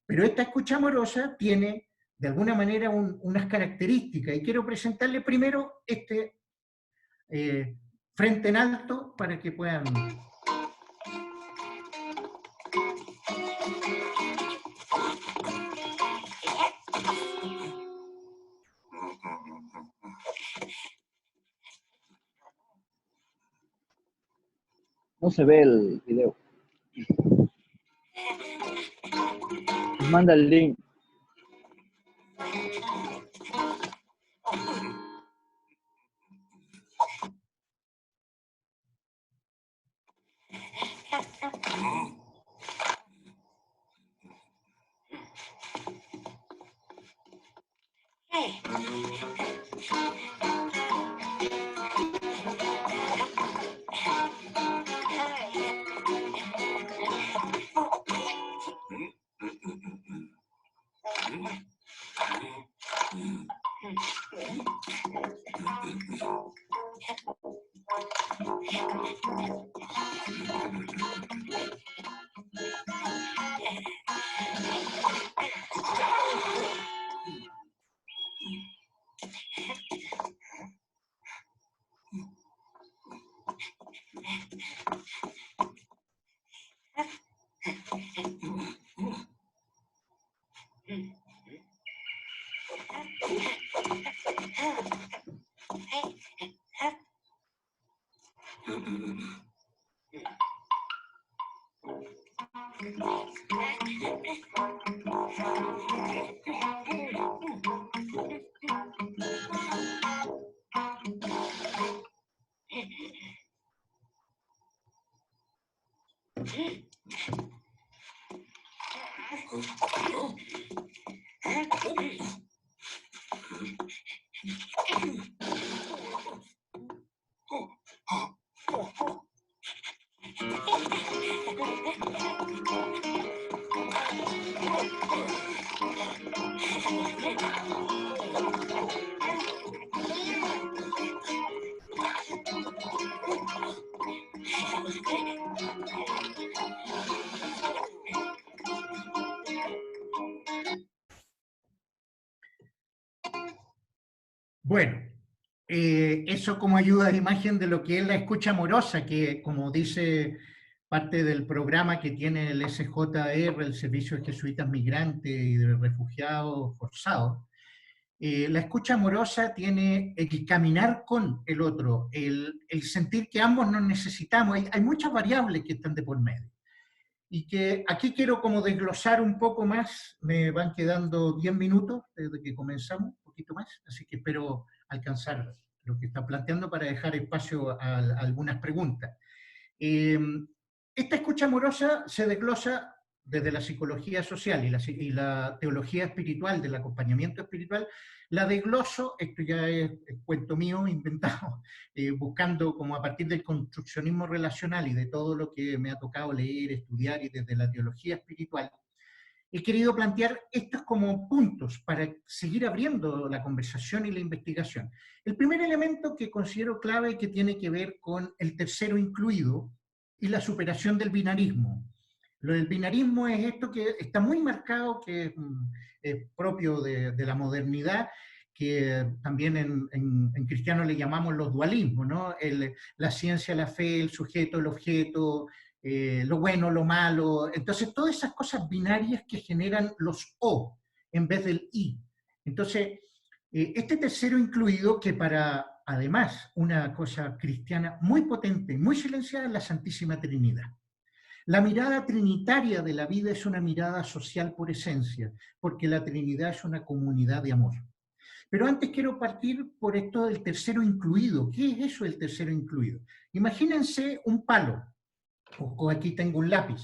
Pero esta escucha amorosa tiene, de alguna manera, unas características, y quiero presentarle primero este frente en alto para que puedan... No se ve el video. Manda el link. Bueno, eso como ayuda de imagen de lo que es la escucha amorosa, que como dice parte del programa que tiene el SJR, el Servicio de Jesuitas Migrantes y de Refugiados Forzados. La escucha amorosa tiene el caminar con el otro, el sentir que ambos nos necesitamos. Hay muchas variables que están de por medio. Y que aquí quiero como desglosar un poco más, me van quedando 10 minutos desde que comenzamos, un poquito más, así que espero alcanzar lo que está planteando para dejar espacio a algunas preguntas. Esta escucha amorosa se desglosa desde la psicología social y la teología espiritual, del acompañamiento espiritual, la desgloso, esto ya es cuento mío, inventado, buscando como a partir del construccionismo relacional y de todo lo que me ha tocado leer, estudiar y desde la teología espiritual, he querido plantear estos como puntos para seguir abriendo la conversación y la investigación. El primer elemento que considero clave que tiene que ver con el tercero incluido y la superación del binarismo. Lo del binarismo es esto que está muy marcado, que es propio de la modernidad, que también en cristiano le llamamos los dualismos, ¿no? La ciencia, la fe, el sujeto, el objeto, lo bueno, lo malo. Entonces, todas esas cosas binarias que generan los o en vez del i. Entonces, este tercero incluido, que para, además, una cosa cristiana muy potente, muy silenciada, es la Santísima Trinidad. La mirada trinitaria de la vida es una mirada social por esencia, porque la Trinidad es una comunidad de amor. Pero antes quiero partir por esto del tercero incluido. ¿Qué es eso del tercero incluido? Imagínense un palo, o aquí tengo un lápiz.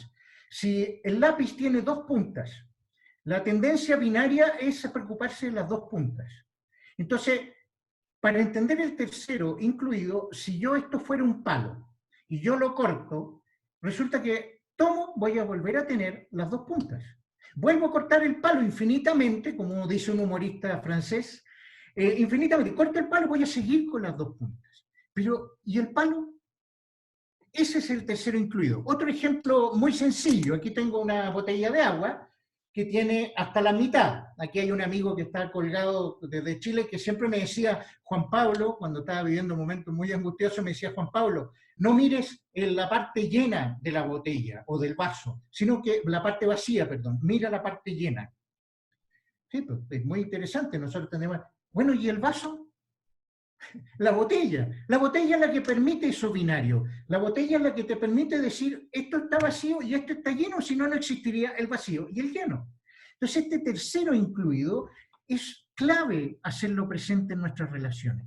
Si el lápiz tiene dos puntas, la tendencia binaria es a preocuparse de las dos puntas. Entonces, para entender el tercero incluido, si yo esto fuera un palo y yo lo corto, resulta que voy a volver a tener las dos puntas. Vuelvo a cortar el palo infinitamente, como dice un humorista francés, infinitamente. Corto el palo, voy a seguir con las dos puntas. Pero, ¿y el palo? Ese es el tercero incluido. Otro ejemplo muy sencillo. Aquí tengo una botella de agua que tiene hasta la mitad. Aquí hay un amigo que está colgado desde Chile que siempre me decía, Juan Pablo, cuando estaba viviendo momentos muy angustiosos, me decía, Juan Pablo, no mires en la parte llena de la botella o del vaso, sino que la parte vacía, perdón, mira la parte llena. Sí, pues es muy interesante, nosotros tenemos... Bueno, ¿y el vaso? La botella es la que permite eso binario. La botella es la que te permite decir, esto está vacío y esto está lleno, si no, no existiría el vacío y el lleno. Entonces, este tercero incluido es clave hacerlo presente en nuestras relaciones.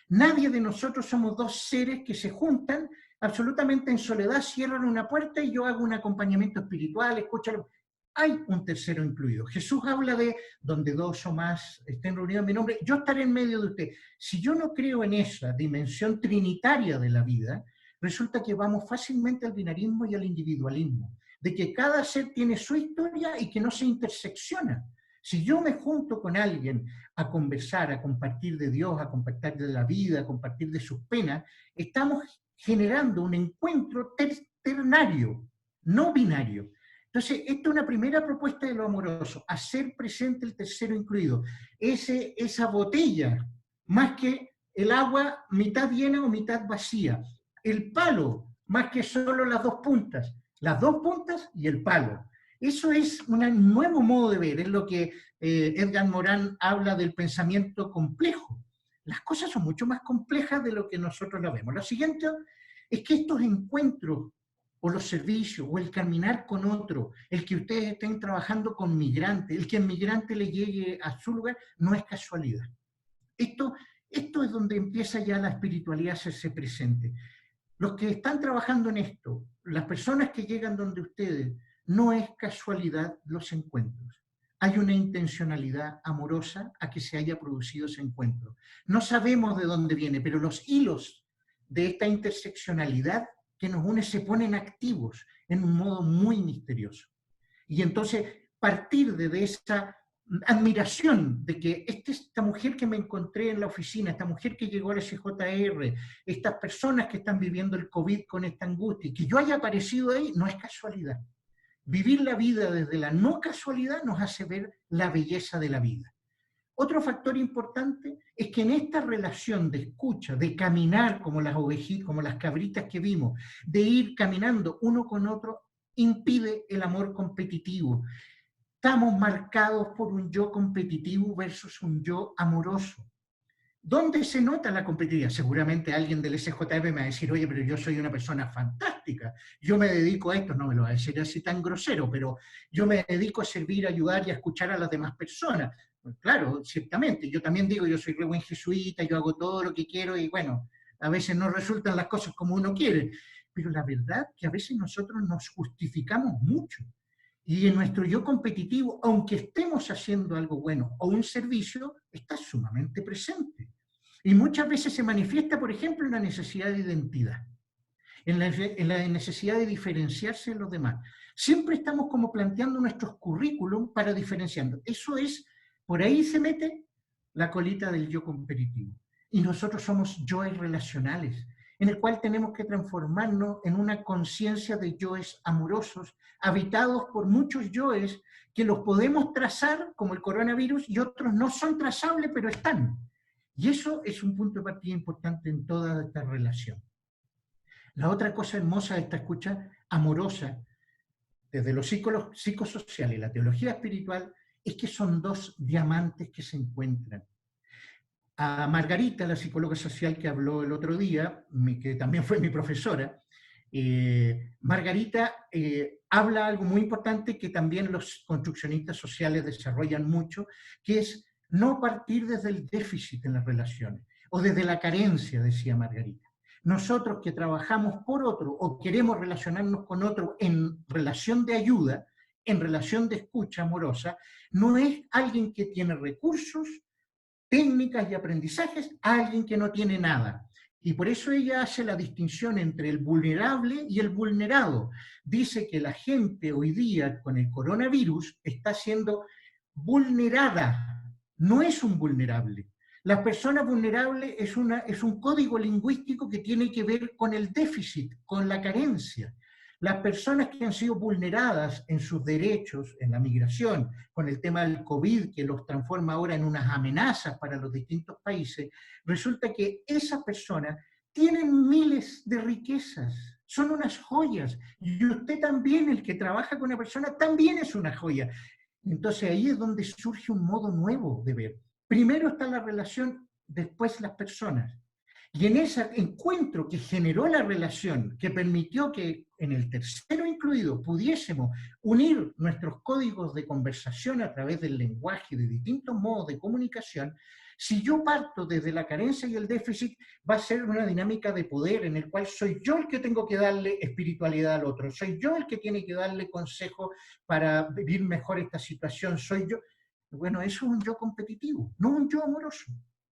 Nadie de nosotros somos dos seres que se juntan absolutamente en soledad, cierran una puerta y yo hago un acompañamiento espiritual, escúchalo. Hay un tercero incluido. Jesús habla de donde dos o más estén reunidos en mi nombre, yo estaré en medio de usted. Si yo no creo en esa dimensión trinitaria de la vida, resulta que vamos fácilmente al binarismo y al individualismo, de que cada ser tiene su historia y que no se intersecciona. Si yo me junto con alguien a conversar, a compartir de Dios, a compartir de la vida, a compartir de sus penas, estamos generando un encuentro ternario, no binario. Entonces, esta es una primera propuesta de lo amoroso, hacer presente el tercero incluido. Esa botella, más que el agua mitad llena o mitad vacía. El palo, más que solo las dos puntas y el palo. Eso es un nuevo modo de ver, es lo que Edgar Morin habla del pensamiento complejo. Las cosas son mucho más complejas de lo que nosotros la vemos. Lo siguiente es que estos encuentros o los servicios, o el caminar con otro, el que ustedes estén trabajando con migrantes, el que el migrante le llegue a su lugar, no es casualidad. Esto es donde empieza ya la espiritualidad a hacerse presente. Los que están trabajando en esto, las personas que llegan donde ustedes, no es casualidad los encuentros. Hay una intencionalidad amorosa a que se haya producido ese encuentro. No sabemos de dónde viene, pero los hilos de esta interseccionalidad que nos une se ponen activos en un modo muy misterioso. Y entonces partir de esa admiración de que esta mujer que me encontré en la oficina, esta mujer que llegó al SJR, estas personas que están viviendo el COVID con esta angustia, que yo haya aparecido ahí, no es casualidad. Vivir la vida desde la no casualidad nos hace ver la belleza de la vida. Otro factor importante es que en esta relación de escucha, de caminar como las ovejitas, como las cabritas que vimos, de ir caminando uno con otro, impide el amor competitivo. Estamos marcados por un yo competitivo versus un yo amoroso. ¿Dónde se nota la competitividad? Seguramente alguien del SJM me va a decir, oye, pero yo soy una persona fantástica, yo me dedico a esto, no me lo va a decir así tan grosero, pero yo me dedico a servir, a ayudar y a escuchar a las demás personas. Pues claro, ciertamente, yo también digo, yo soy re buen jesuita, yo hago todo lo que quiero y bueno, a veces no resultan las cosas como uno quiere, pero la verdad que a veces nosotros nos justificamos mucho. Y en nuestro yo competitivo, aunque estemos haciendo algo bueno o un servicio, está sumamente presente. Y muchas veces se manifiesta, por ejemplo, en la necesidad de identidad, en la necesidad de diferenciarse de los demás. Siempre estamos como planteando nuestros currículum para diferenciarnos. Eso es, por ahí se mete la colita del yo competitivo. Y nosotros somos yoes relacionales, en el cual tenemos que transformarnos en una conciencia de yoes amorosos, habitados por muchos yoes que los podemos trazar, como el coronavirus, y otros no son trazables, pero están. Y eso es un punto de partida importante en toda esta relación. La otra cosa hermosa de esta escucha amorosa, desde lo psicosocial y la teología espiritual, es que son dos diamantes que se encuentran. A Margarita, la psicóloga social que habló el otro día, que también fue mi profesora, Margarita habla algo muy importante que también los construccionistas sociales desarrollan mucho, que es no partir desde el déficit en las relaciones, o desde la carencia, decía Margarita. Nosotros que trabajamos por otro, o queremos relacionarnos con otro en relación de ayuda, en relación de escucha amorosa, no es alguien que tiene recursos, técnicas y aprendizajes a alguien que no tiene nada. Y por eso ella hace la distinción entre el vulnerable y el vulnerado. Dice que la gente hoy día con el coronavirus está siendo vulnerada, no es un vulnerable. Las personas vulnerables es un código lingüístico que tiene que ver con el déficit, con la carencia. Las personas que han sido vulneradas en sus derechos, en la migración, con el tema del COVID, que los transforma ahora en unas amenazas para los distintos países, resulta que esas personas tienen miles de riquezas, son unas joyas. Y usted también, el que trabaja con una persona, también es una joya. Entonces ahí es donde surge un modo nuevo de ver. Primero está la relación, después las personas. Y en ese encuentro que generó la relación, que permitió que en el tercero incluido pudiésemos unir nuestros códigos de conversación a través del lenguaje, de distintos modos de comunicación, si yo parto desde la carencia y el déficit, va a ser una dinámica de poder en el cual soy yo el que tengo que darle espiritualidad al otro, soy yo el que tiene que darle consejo para vivir mejor esta situación, soy yo. Bueno, eso es un yo competitivo, no un yo amoroso.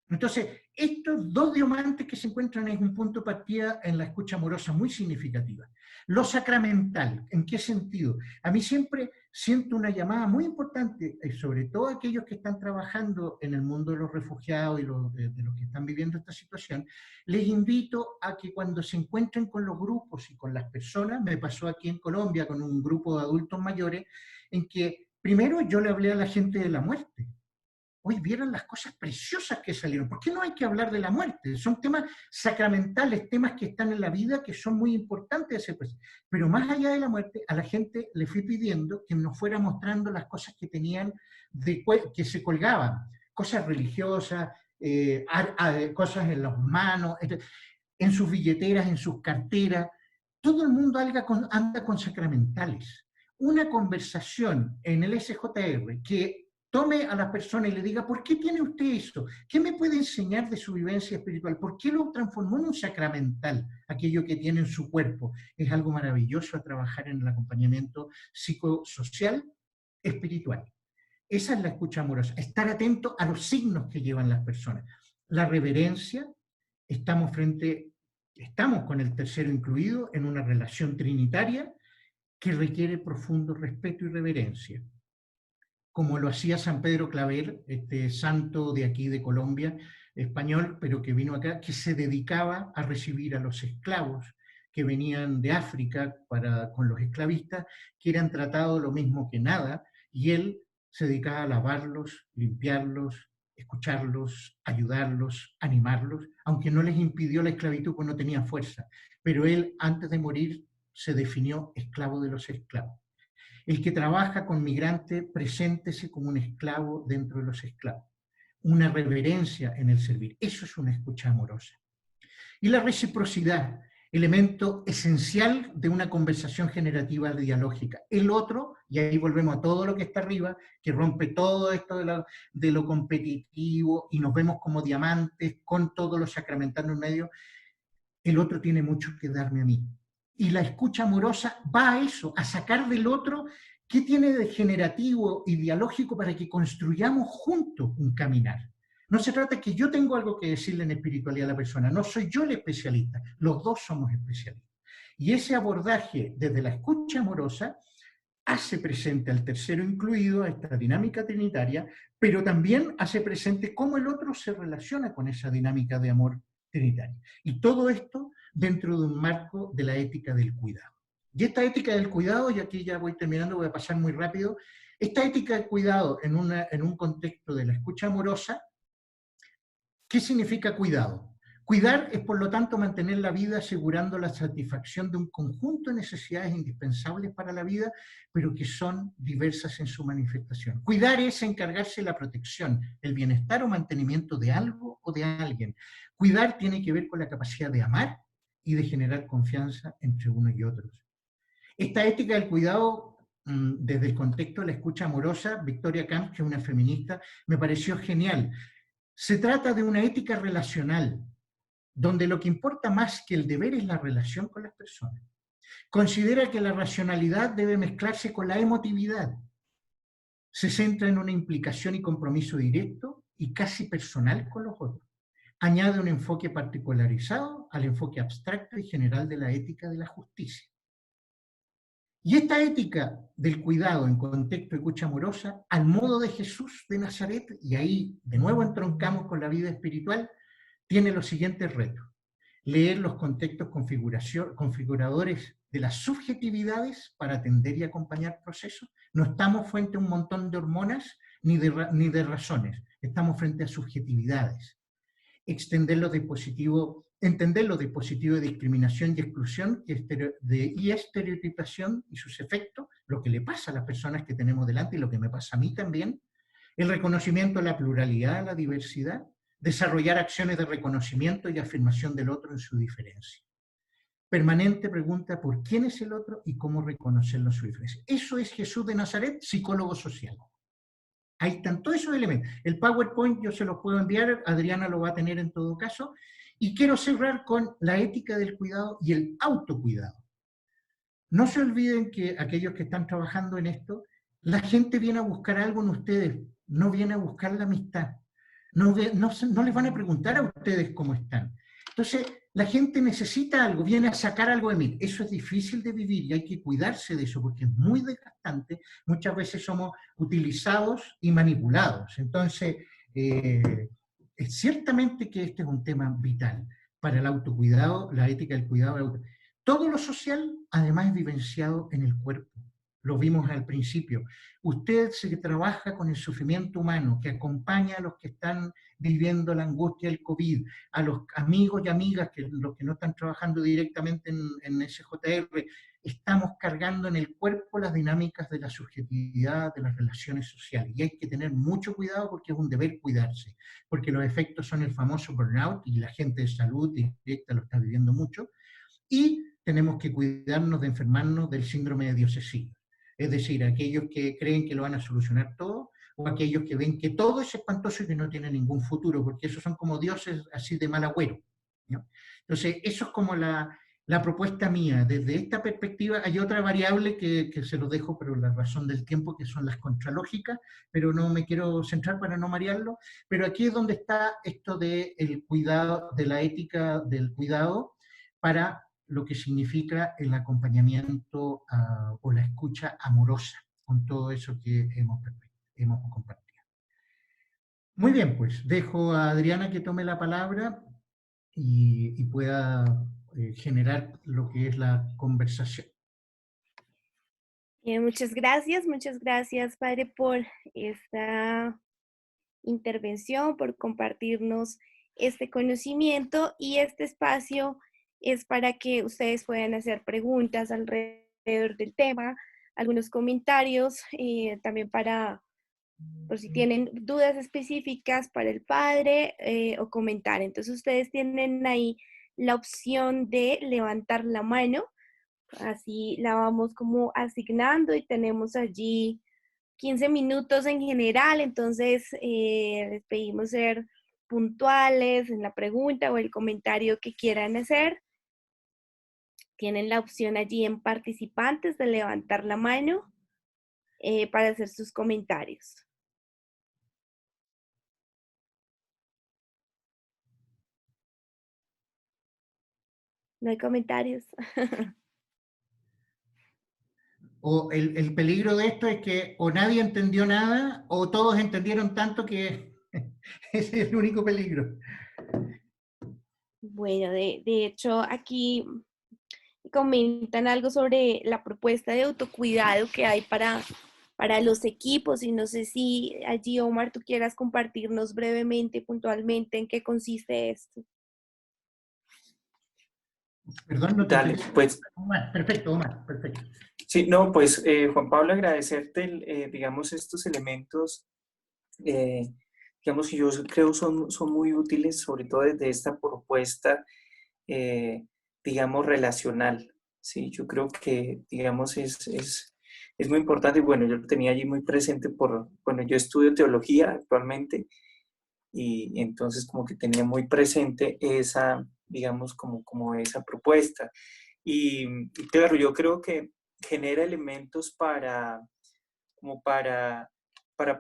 Entonces, estos dos diamantes que se encuentran es un punto de partida en la escucha amorosa muy significativa. Lo sacramental, ¿en qué sentido? A mí siempre siento una llamada muy importante, sobre todo aquellos que están trabajando en el mundo de los refugiados y de los que están viviendo esta situación, les invito a que cuando se encuentren con los grupos y con las personas, me pasó aquí en Colombia con un grupo de adultos mayores, en que primero yo le hablé a la gente de la muerte. Hoy vieron las cosas preciosas que salieron. ¿Por qué no hay que hablar de la muerte? Son temas sacramentales, temas que están en la vida, que son muy importantes. Pero más allá de la muerte, a la gente le fui pidiendo que nos fuera mostrando las cosas que tenían, que se colgaban. Cosas religiosas, cosas en las manos, en sus billeteras, en sus carteras. Todo el mundo anda con sacramentales. Una conversación en el SJR que tome a la persona y le diga, ¿por qué tiene usted eso? ¿Qué me puede enseñar de su vivencia espiritual? ¿Por qué lo transformó en un sacramental, aquello que tiene en su cuerpo? Es algo maravilloso a trabajar en el acompañamiento psicosocial espiritual. Esa es la escucha amorosa, estar atento a los signos que llevan las personas. La reverencia, estamos con el tercero incluido en una relación trinitaria que requiere profundo respeto y reverencia, como lo hacía San Pedro Claver, este santo de aquí de Colombia, español, pero que vino acá, que se dedicaba a recibir a los esclavos que venían de África con los esclavistas, que eran tratados lo mismo que nada, y él se dedicaba a lavarlos, limpiarlos, escucharlos, ayudarlos, animarlos, aunque no les impidió la esclavitud porque no tenía fuerza. Pero él, antes de morir, se definió esclavo de los esclavos. El que trabaja con migrantes, preséntese como un esclavo dentro de los esclavos. Una reverencia en el servir. Eso es una escucha amorosa. Y la reciprocidad, elemento esencial de una conversación generativa dialógica. El otro, y ahí volvemos a todo lo que está arriba, que rompe todo esto de lo competitivo y nos vemos como diamantes con todo lo sacramental en medio, el otro tiene mucho que darme a mí. Y la escucha amorosa va a eso, a sacar del otro qué tiene de generativo y dialógico para que construyamos juntos un caminar. No se trata de que yo tengo algo que decirle en espiritualidad a la persona, no soy yo el especialista, los dos somos especialistas. Y ese abordaje desde la escucha amorosa hace presente al tercero incluido, a esta dinámica trinitaria, pero también hace presente cómo el otro se relaciona con esa dinámica de amor trinitaria. Y todo esto dentro de un marco de la ética del cuidado. Y esta ética del cuidado, y aquí ya voy terminando, voy a pasar muy rápido, esta ética del cuidado en un contexto de la escucha amorosa, ¿qué significa cuidado? Cuidar es, por lo tanto, mantener la vida asegurando la satisfacción de un conjunto de necesidades indispensables para la vida, pero que son diversas en su manifestación. Cuidar es encargarse de la protección, el bienestar o mantenimiento de algo o de alguien. Cuidar tiene que ver con la capacidad de amar y de generar confianza entre unos y otros. Esta ética del cuidado, desde el contexto de la escucha amorosa, Victoria Camps, que es una feminista, me pareció genial. Se trata de una ética relacional, donde lo que importa más que el deber es la relación con las personas. Considera que la racionalidad debe mezclarse con la emotividad. Se centra en una implicación y compromiso directo y casi personal con los otros. Añade un enfoque particularizado al enfoque abstracto y general de la ética de la justicia. Y esta ética del cuidado en contexto de escucha amorosa, al modo de Jesús de Nazaret, y ahí de nuevo entroncamos con la vida espiritual, tiene los siguientes retos. Leer los contextos configuradores de las subjetividades para atender y acompañar procesos. No estamos frente a un montón de hormonas ni de razones, estamos frente a subjetividades. Entender los dispositivos de discriminación y exclusión y estereotipación y sus efectos, lo que le pasa a las personas que tenemos delante y lo que me pasa a mí también. El reconocimiento de la pluralidad, la diversidad. Desarrollar acciones de reconocimiento y afirmación del otro en su diferencia. Permanente pregunta por quién es el otro y cómo reconocerlo en su diferencia. Eso es Jesús de Nazaret, psicólogo social. Ahí están todos esos elementos. El PowerPoint yo se los puedo enviar, Adriana lo va a tener en todo caso, y quiero cerrar con la ética del cuidado y el autocuidado. No se olviden que aquellos que están trabajando en esto, la gente viene a buscar algo en ustedes, no viene a buscar la amistad. No les van a preguntar a ustedes cómo están. Entonces, la gente necesita algo, viene a sacar algo de mí. Eso es difícil de vivir y hay que cuidarse de eso porque es muy desgastante. Muchas veces somos utilizados y manipulados. Entonces, es ciertamente que este es un tema vital para el autocuidado, la ética del cuidado. Todo lo social, además, es vivenciado en el cuerpo. Lo vimos al principio. Usted se trabaja con el sufrimiento humano, que acompaña a los que están viviendo la angustia del COVID, a los amigos y amigas, que los que no están trabajando directamente en SJR, estamos cargando en el cuerpo las dinámicas de la subjetividad, de las relaciones sociales. Y hay que tener mucho cuidado porque es un deber cuidarse, porque los efectos son el famoso burnout y la gente de salud directa lo está viviendo mucho. Y tenemos que cuidarnos de enfermarnos del síndrome de diosesía. Es decir, aquellos que creen que lo van a solucionar todo, o aquellos que ven que todo es espantoso y que no tiene ningún futuro, porque esos son como dioses así de mal agüero, ¿no? Entonces, eso es como la propuesta mía. Desde esta perspectiva hay otra variable que se lo dejo, pero la razón del tiempo, que son las contralógicas, pero no me quiero centrar para no marearlo, pero aquí es donde está esto del cuidado, de la ética del cuidado, para lo que significa el acompañamiento o la escucha amorosa, con todo eso que hemos compartido. Muy bien, pues dejo a Adriana que tome la palabra y pueda generar lo que es la conversación. Muchas gracias, Padre, por esta intervención, por compartirnos este conocimiento, y este espacio es para que ustedes puedan hacer preguntas alrededor del tema, algunos comentarios, también para, por si tienen dudas específicas para el padre o comentar. Entonces ustedes tienen ahí la opción de levantar la mano, así la vamos como asignando y tenemos allí 15 minutos en general, entonces les pedimos ser puntuales en la pregunta o el comentario que quieran hacer. Tienen la opción allí en participantes de levantar la mano para hacer sus comentarios. ¿No hay comentarios? O el peligro de esto es que o nadie entendió nada o todos entendieron tanto que ese es el único peligro. Bueno, de hecho aquí comentan algo sobre la propuesta de autocuidado que hay para los equipos, y no sé si allí, Omar, tú quieras compartirnos brevemente, puntualmente, en qué consiste esto. Perdón, no te Dale, entendí. pues Omar, perfecto, Omar, perfecto. sí, no, pues Juan Pablo, agradecerte, digamos, estos elementos, digamos, que yo creo son muy útiles, sobre todo desde esta propuesta, digamos, relacional, ¿sí? Yo creo que, digamos, es muy importante, y bueno, yo lo tenía allí muy presente bueno, yo estudio teología actualmente, y entonces como que tenía muy presente esa, digamos, como esa propuesta. Y claro, yo creo que genera elementos como para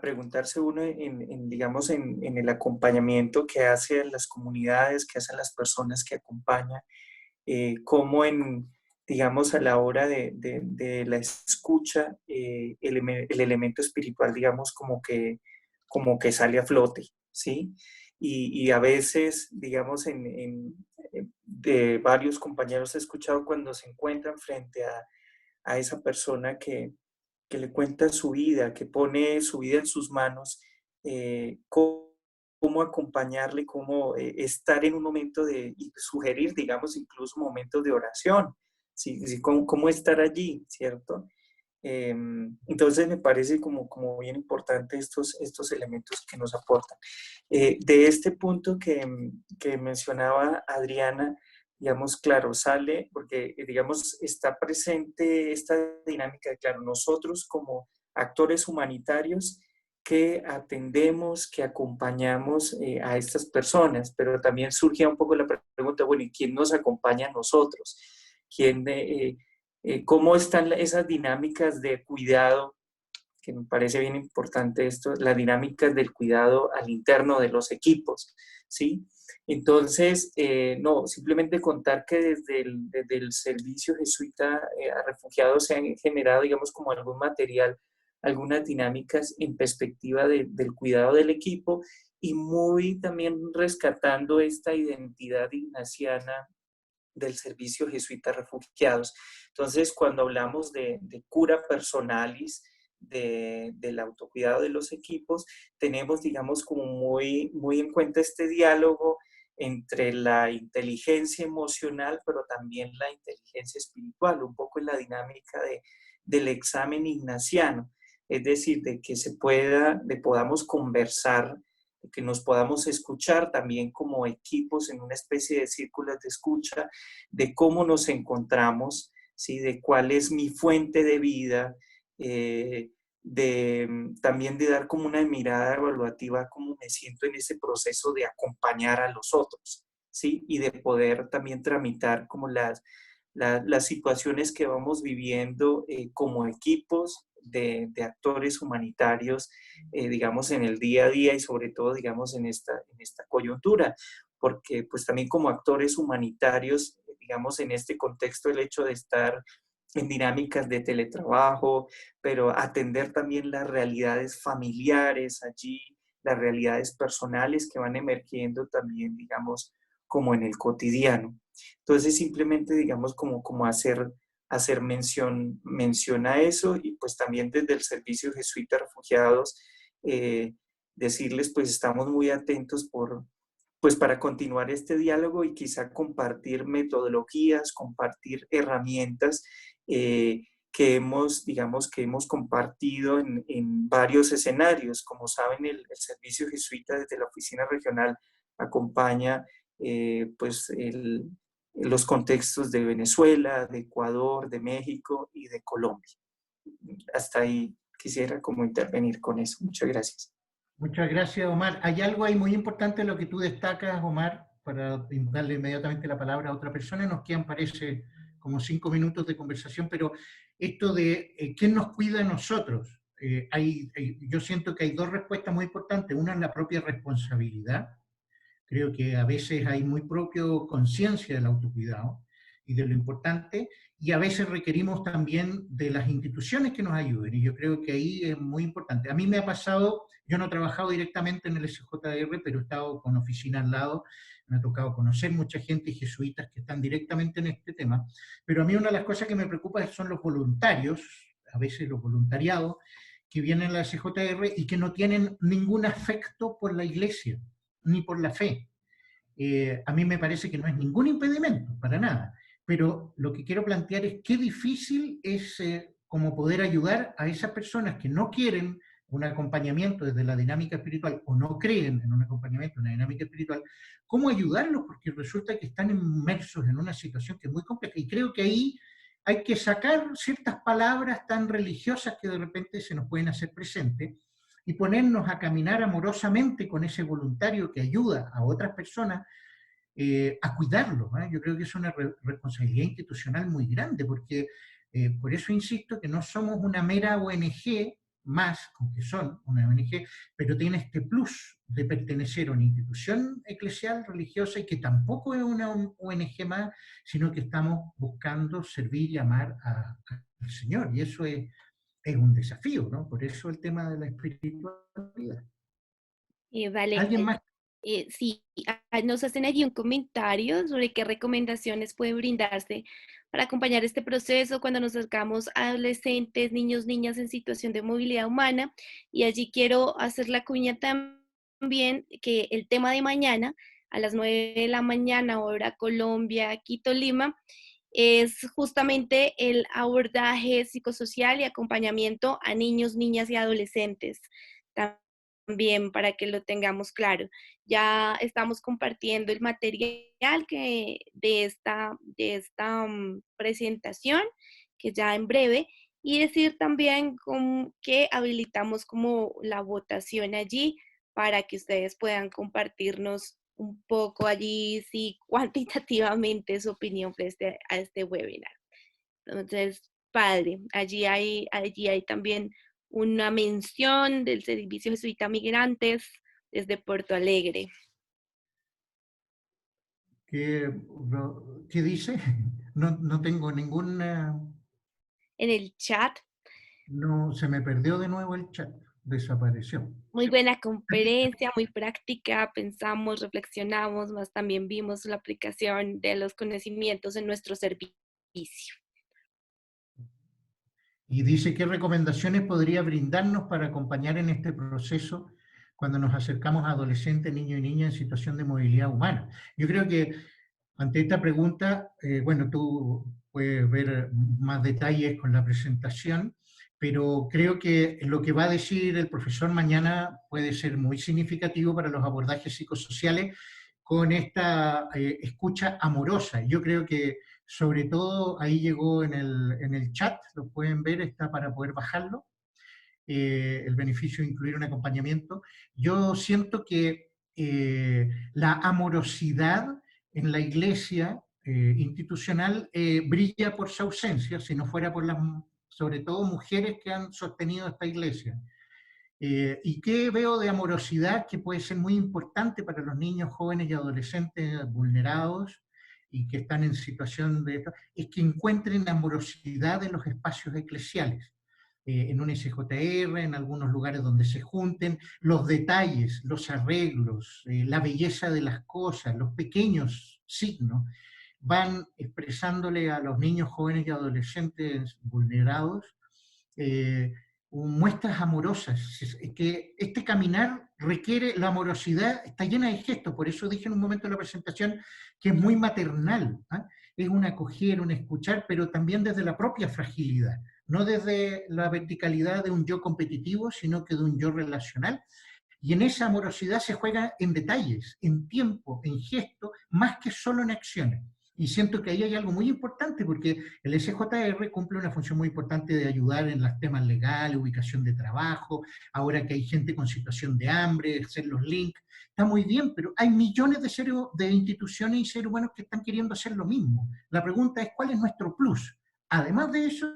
preguntarse uno digamos, en el acompañamiento que hacen las comunidades, que hacen las personas que acompañan, cómo digamos, a la hora de la escucha, el elemento espiritual, digamos, como que sale a flote, ¿sí? Y a veces, digamos, de varios compañeros he escuchado cuando se encuentran frente a esa persona que le cuenta su vida, que pone su vida en sus manos, cómo acompañarle, cómo estar en un momento y sugerir, digamos, incluso momentos de oración, ¿sí? Sí, cómo estar allí, ¿cierto? Entonces me parece como bien importante estos elementos que nos aportan. De este punto que mencionaba Adriana, digamos, claro, sale porque, digamos, está presente esta dinámica de, claro, nosotros como actores humanitarios que atendemos, que acompañamos a estas personas, pero también surge un poco la pregunta, bueno, ¿y quién nos acompaña a nosotros? ¿Cómo están esas dinámicas de cuidado? Que me parece bien importante esto, las dinámicas del cuidado al interno de los equipos, ¿sí? Entonces, no, simplemente contar que desde el servicio jesuita a refugiados se han generado, digamos, como algún material, algunas dinámicas en perspectiva del cuidado del equipo, y muy también rescatando esta identidad ignaciana del servicio jesuita a refugiados. Entonces, cuando hablamos de cura personalis, del autocuidado de los equipos, tenemos, digamos, como muy en cuenta este diálogo entre la inteligencia emocional, pero también la inteligencia espiritual, un poco en la dinámica del examen ignaciano, es decir, de que podamos conversar, de que nos podamos escuchar también como equipos en una especie de círculos de escucha, de cómo nos encontramos, ¿sí? De cuál es mi fuente de vida, también de dar como una mirada evaluativa cómo me siento en ese proceso de acompañar a los otros, ¿sí? Y de poder también tramitar como las situaciones que vamos viviendo como equipos de actores humanitarios, digamos, en el día a día, y sobre todo, digamos, en esta coyuntura, porque pues también como actores humanitarios, digamos, en este contexto, el hecho de estar en dinámicas de teletrabajo, pero atender también las realidades familiares allí, las realidades personales que van emergiendo también, digamos, como en el cotidiano. Entonces, simplemente, digamos, como hacer mención a eso, y pues también desde el Servicio Jesuita a Refugiados, decirles pues estamos muy atentos pues para continuar este diálogo y quizá compartir metodologías, compartir herramientas que digamos, que hemos compartido en varios escenarios. Como saben, el Servicio Jesuita desde la oficina regional acompaña pues los contextos de Venezuela, de Ecuador, de México y de Colombia. Hasta ahí quisiera como intervenir con eso. Muchas gracias. Muchas gracias, Omar. Hay algo ahí muy importante en lo que tú destacas, Omar, para darle inmediatamente la palabra a otra persona. Nos quedan, parece, como 5 minutos de conversación, pero esto de ¿quién nos cuida a nosotros? Yo siento que hay 2 respuestas muy importantes. Una es la propia responsabilidad. Creo que a veces hay muy propio conciencia del autocuidado y de lo importante, y a veces requerimos también de las instituciones que nos ayuden, y yo creo que ahí es muy importante. A mí me ha pasado, yo no he trabajado directamente en el SJR, pero he estado con oficina al lado, me ha tocado conocer mucha gente y jesuitas que están directamente en este tema, pero a mí una de las cosas que me preocupa son los voluntarios, a veces los voluntariados, que vienen a la SJR y que no tienen ningún afecto por la iglesia, ni por la fe. A mí me parece que no es ningún impedimento, para nada. Pero lo que quiero plantear es qué difícil es como poder ayudar a esas personas que no quieren un acompañamiento desde la dinámica espiritual o no creen en un acompañamiento, en una dinámica espiritual, cómo ayudarlos, porque resulta que están inmersos en una situación que es muy compleja. Y creo que ahí hay que sacar ciertas palabras tan religiosas que de repente se nos pueden hacer presentes y ponernos a caminar amorosamente con ese voluntario que ayuda a otras personas a cuidarlo. Yo creo que es una responsabilidad institucional muy grande, porque por eso insisto que no somos una mera ONG más, aunque son una ONG, pero tiene este plus de pertenecer a una institución eclesial, religiosa, y que tampoco es una ONG más, sino que estamos buscando servir y amar al Señor, y eso es un desafío, ¿no? Por eso el tema de la espiritualidad. Vale, ¿Alguien más? sí, nos hacen allí un comentario sobre qué recomendaciones pueden brindarse para acompañar este proceso cuando nos acercamos a adolescentes, niños, niñas en situación de movilidad humana. Y allí quiero hacer la cuña también que el tema de mañana, a las 9 de la mañana, hora Colombia, Quito, Lima, es justamente el abordaje psicosocial y acompañamiento a niños, niñas y adolescentes. También para que lo tengamos claro. Ya estamos compartiendo el material de esta presentación, que ya en breve, y decir también que habilitamos como la votación allí para que ustedes puedan compartirnos un poco allí, sí, cuantitativamente su opinión frente a este webinar. Entonces, padre, allí hay también una mención del Servicio Jesuita Migrantes desde Porto Alegre. ¿Qué dice? No tengo ninguna... En el chat. No, se me perdió de nuevo el chat, desapareció. Muy buena conferencia, muy práctica, pensamos, reflexionamos, más también vimos la aplicación de los conocimientos en nuestro servicio. Y dice, ¿qué recomendaciones podría brindarnos para acompañar en este proceso cuando nos acercamos a adolescentes, niños y niñas en situación de movilidad humana? Yo creo que ante esta pregunta, bueno, tú puedes ver más detalles con la presentación, pero creo que lo que va a decir el profesor mañana puede ser muy significativo para los abordajes psicosociales con esta escucha amorosa. Yo creo que sobre todo ahí llegó en el chat, lo pueden ver, está para poder bajarlo, el beneficio de incluir un acompañamiento. Yo siento que la amorosidad en la iglesia institucional brilla por su ausencia, si no fuera por las, sobre todo, mujeres que han sostenido esta iglesia. ¿Y qué veo de amorosidad que puede ser muy importante para los niños, jóvenes y adolescentes vulnerados y que están en situación de esto? Es que encuentren amorosidad en los espacios eclesiales, en un SJR, en algunos lugares donde se junten, los detalles, los arreglos, la belleza de las cosas, los pequeños signos, van expresándole a los niños, jóvenes y adolescentes vulnerados muestras amorosas, que este caminar requiere, la amorosidad está llena de gestos, por eso dije en un momento de la presentación que es muy maternal, ¿ah? Es un acoger, un escuchar, pero también desde la propia fragilidad, no desde la verticalidad de un yo competitivo, sino que de un yo relacional. Y en esa amorosidad se juega en detalles, en tiempo, en gesto, más que solo en acciones. Y siento que ahí hay algo muy importante, porque el SJR cumple una función muy importante de ayudar en los temas legales, ubicación de trabajo, ahora que hay gente con situación de hambre, hacer los links, está muy bien, pero hay millones de instituciones y seres humanos que están queriendo hacer lo mismo. La pregunta es, ¿cuál es nuestro plus? Además de eso,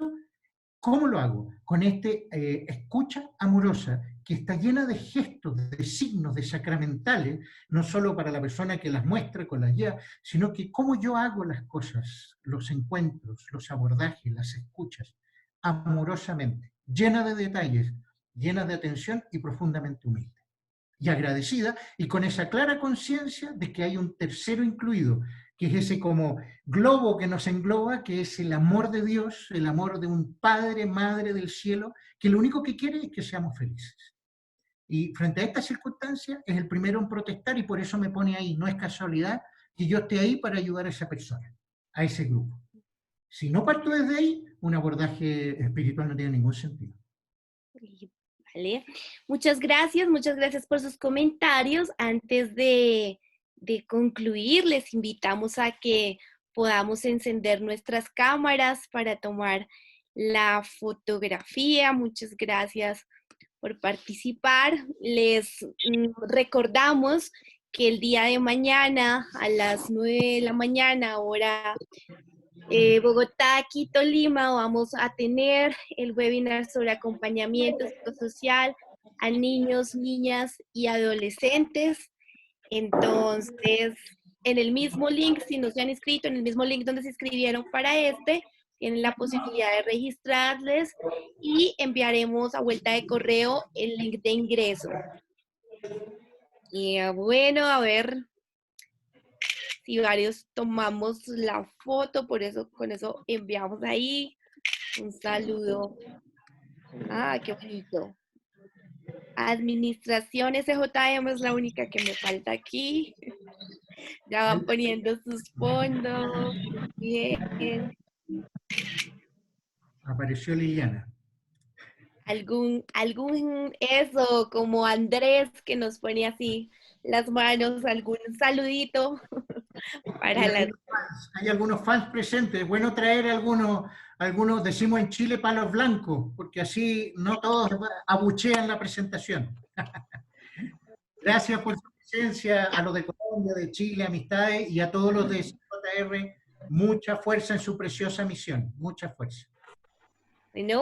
¿cómo lo hago? Con escucha amorosa, que está llena de gestos, de signos, de sacramentales, no solo para la persona que las muestra con las guías, sino que cómo yo hago las cosas, los encuentros, los abordajes, las escuchas, amorosamente, llena de detalles, llena de atención y profundamente humilde. Y agradecida, y con esa clara conciencia de que hay un tercero incluido, que es ese como globo que nos engloba, que es el amor de Dios, el amor de un Padre, Madre del cielo, que lo único que quiere es que seamos felices. Y frente a esta circunstancia, es el primero en protestar y por eso me pone ahí. No es casualidad que yo esté ahí para ayudar a esa persona, a ese grupo. Si no parto desde ahí, un abordaje espiritual no tiene ningún sentido. Vale. Muchas gracias por sus comentarios. Antes de concluir, les invitamos a que podamos encender nuestras cámaras para tomar la fotografía. Muchas gracias por participar. Les recordamos que el día de mañana a las 9 de la mañana, hora Bogotá, Quito, Lima, vamos a tener el webinar sobre acompañamiento psicosocial a niños, niñas y adolescentes. Entonces, en el mismo link, si no se han inscrito, en el mismo link donde se inscribieron para tienen la posibilidad de registrarles y enviaremos a vuelta de correo el link de ingreso. Y bueno, a ver si varios tomamos la foto, por eso con eso enviamos ahí un saludo. Ah, qué bonito. Administración SJM es la única que me falta aquí. Ya van poniendo sus fondos. Bien. Apareció Liliana. Algún eso, como Andrés que nos pone así las manos, algún saludito para las... Hay algunos fans presentes, es bueno traer algunos, decimos en Chile, palos blancos, porque así no todos abuchean la presentación. Gracias por su presencia, a los de Colombia, de Chile, amistades, y a todos los de CJR, mucha fuerza en su preciosa misión, mucha fuerza. Bueno.